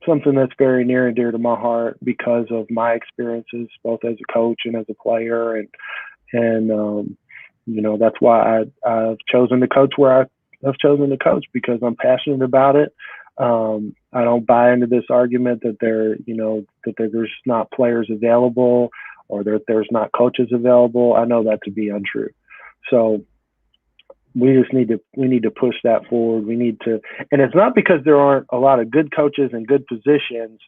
something that's very near and dear to my heart because of my experiences, both as a coach and as a player. And that's why I've chosen to coach where I've chosen to coach, because I'm passionate about it. I don't buy into this argument that there's not players available or that there's not coaches available. I know that to be untrue. So we need to push that forward. We need to, and it's not because there aren't a lot of good coaches and good positions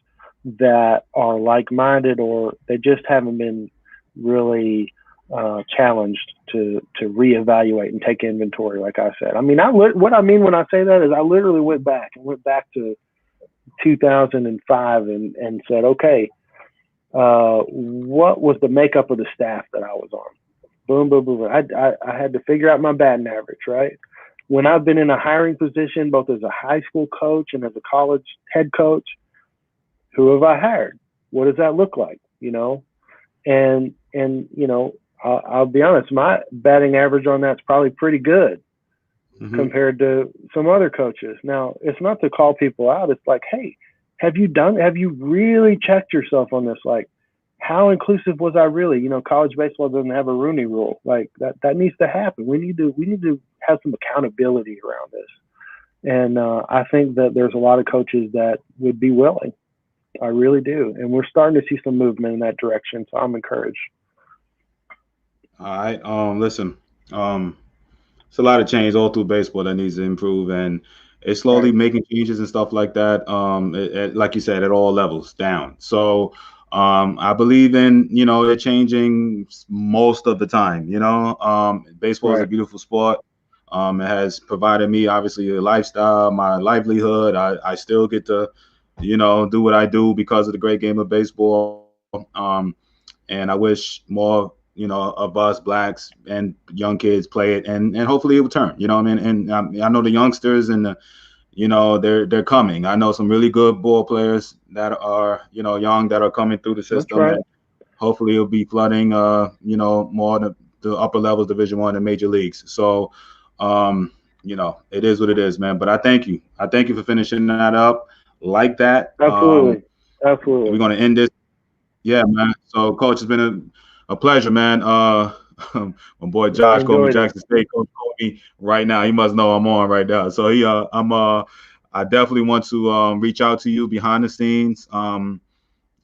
that are like-minded, or they just haven't been really challenged to reevaluate and take inventory. Like I said, I mean, what I mean when I say that is I literally went back to 2005 and said, okay, what was the makeup of the staff that I was on? Boom, boom, boom. I had to figure out my batting average, right? When I've been in a hiring position, both as a high school coach and as a college head coach, who have I hired? What does that look like? And I'll be honest, my batting average on that's probably pretty good compared to some other coaches. Now, it's not to call people out. It's like, hey, have you really checked yourself on this? Like, how inclusive was I really? College baseball doesn't have a Rooney Rule. Like that needs to happen. We need to have some accountability around this. And I think that there's a lot of coaches that would be willing. I really do. And we're starting to see some movement in that direction. So I'm encouraged. All right. Listen, it's a lot of change all through baseball that needs to improve, and it's slowly making changes and stuff like that. Like you said, at all levels down. So, I believe in, it changing most of the time. Baseball is a Right. beautiful sport. It has provided me obviously a lifestyle, my livelihood. I still get to, do what I do because of the great game of baseball. And I wish more, of us blacks and young kids play it, and hopefully it will turn. You know what I mean? And I know the youngsters and they're coming. I know some really good ball players that are, young, that are coming through the That's system, right. and hopefully it'll be flooding, more the upper levels, Division I and major leagues. So, it is what it is, man. But I thank you. I thank you for finishing that up like that. Absolutely. We're Absolutely. gonna end this. Yeah, man. So, coach, it's been a pleasure, man. My boy Josh called me Enjoyed it. Jackson State. Coach called me right now. He must know I'm on right now. So I definitely want to reach out to you behind the scenes.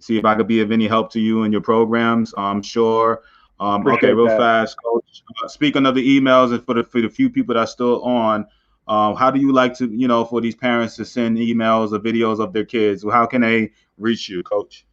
See if I could be of any help to you in your programs. I'm sure. Okay, Appreciate real that. fast, coach. Speaking of the emails, and for the few people that's still on, how do you like to, for these parents to send emails or videos of their kids? How can they reach you, coach?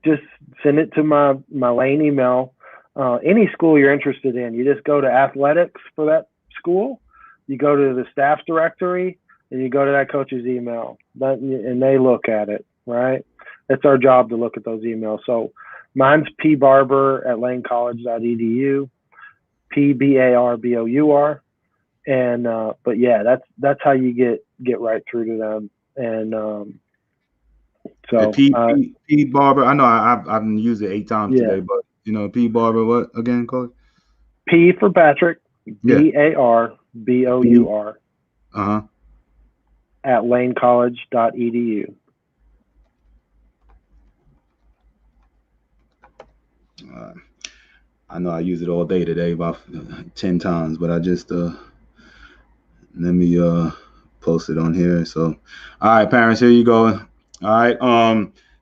Just send it to my Lane email. Any school you're interested in, you just go to athletics for that school. You go to the staff directory, and you go to that coach's email, and they look at it. Right? It's our job to look at those emails. So mine's pbarbour@lanecollege.edu, PBARBOUR, and but yeah, that's how you get right through to them. And Okay, so P Barber. I know I've used it 8 times yeah, today, but P Barber. What again, coach? P for Patrick, Yeah. P. BARBOUR Uh-huh. at lanecollege.edu. Uh, I know I use it all day today, about 10 times, but I just let me post it on here. So, all right, parents, here you go. All right,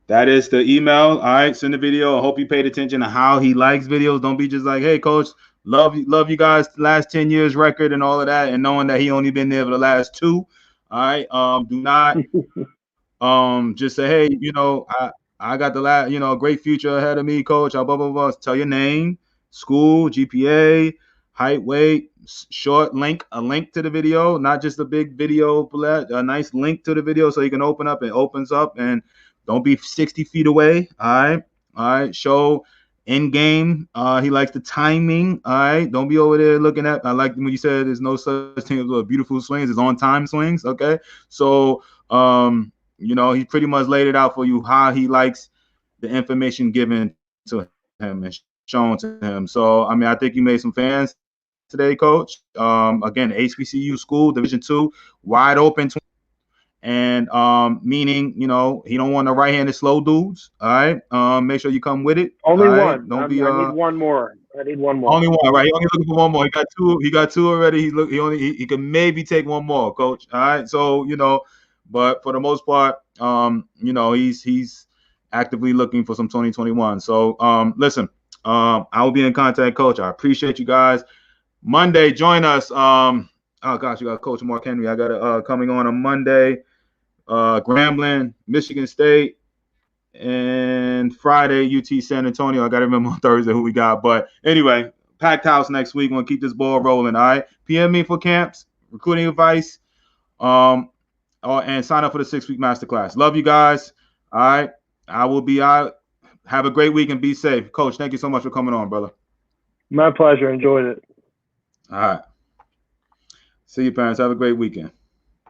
that is the email. All right, send the video. I hope you paid attention to how he likes videos. Don't be just like, hey, coach, love you guys, last 10 years record and all of that, and knowing that he only been there for the last two. All right, do not just say, hey, I got the last, great future ahead of me, coach. Blah blah blah. Tell your name, school, GPA, height, weight, short link, a link to the video, not just a big video, a nice link to the video so you can open up. It opens up, and don't be 60 feet away. All right. Show in game. He likes the timing. All right. Don't be over there looking at. I like when you said there's no such thing as beautiful swings. It's on time swings. Okay. So he pretty much laid it out for you how he likes the information given to him and shown to him. So, I mean, I think you made some fans today, coach. Again, HBCU school, Division II, wide open. And meaning, he don't want the right-handed slow dudes. All right. Make sure you come with it. Only All right. one. Don't be I need one more. I need one more. only one, right? He only looking for one more. He got two. He got two already. He can maybe take one more, coach. All right. So but for the most part, he's actively looking for some 2021. So listen, I will be in contact, coach. I appreciate you guys. Monday, join us. Oh gosh, you got Coach Mark Henry. I got it coming on Monday. Grambling, Michigan State. And Friday, UT San Antonio. I got to remember on Thursday who we got. But anyway, packed house next week. We're going to keep this ball rolling. All right. PM me for camps, recruiting advice, and sign up for the 6-week masterclass. Love you guys. All right. I will be out. Have a great week and be safe. Coach, thank you so much for coming on, brother. My pleasure. Enjoyed it. All right. See you, parents. Have a great weekend.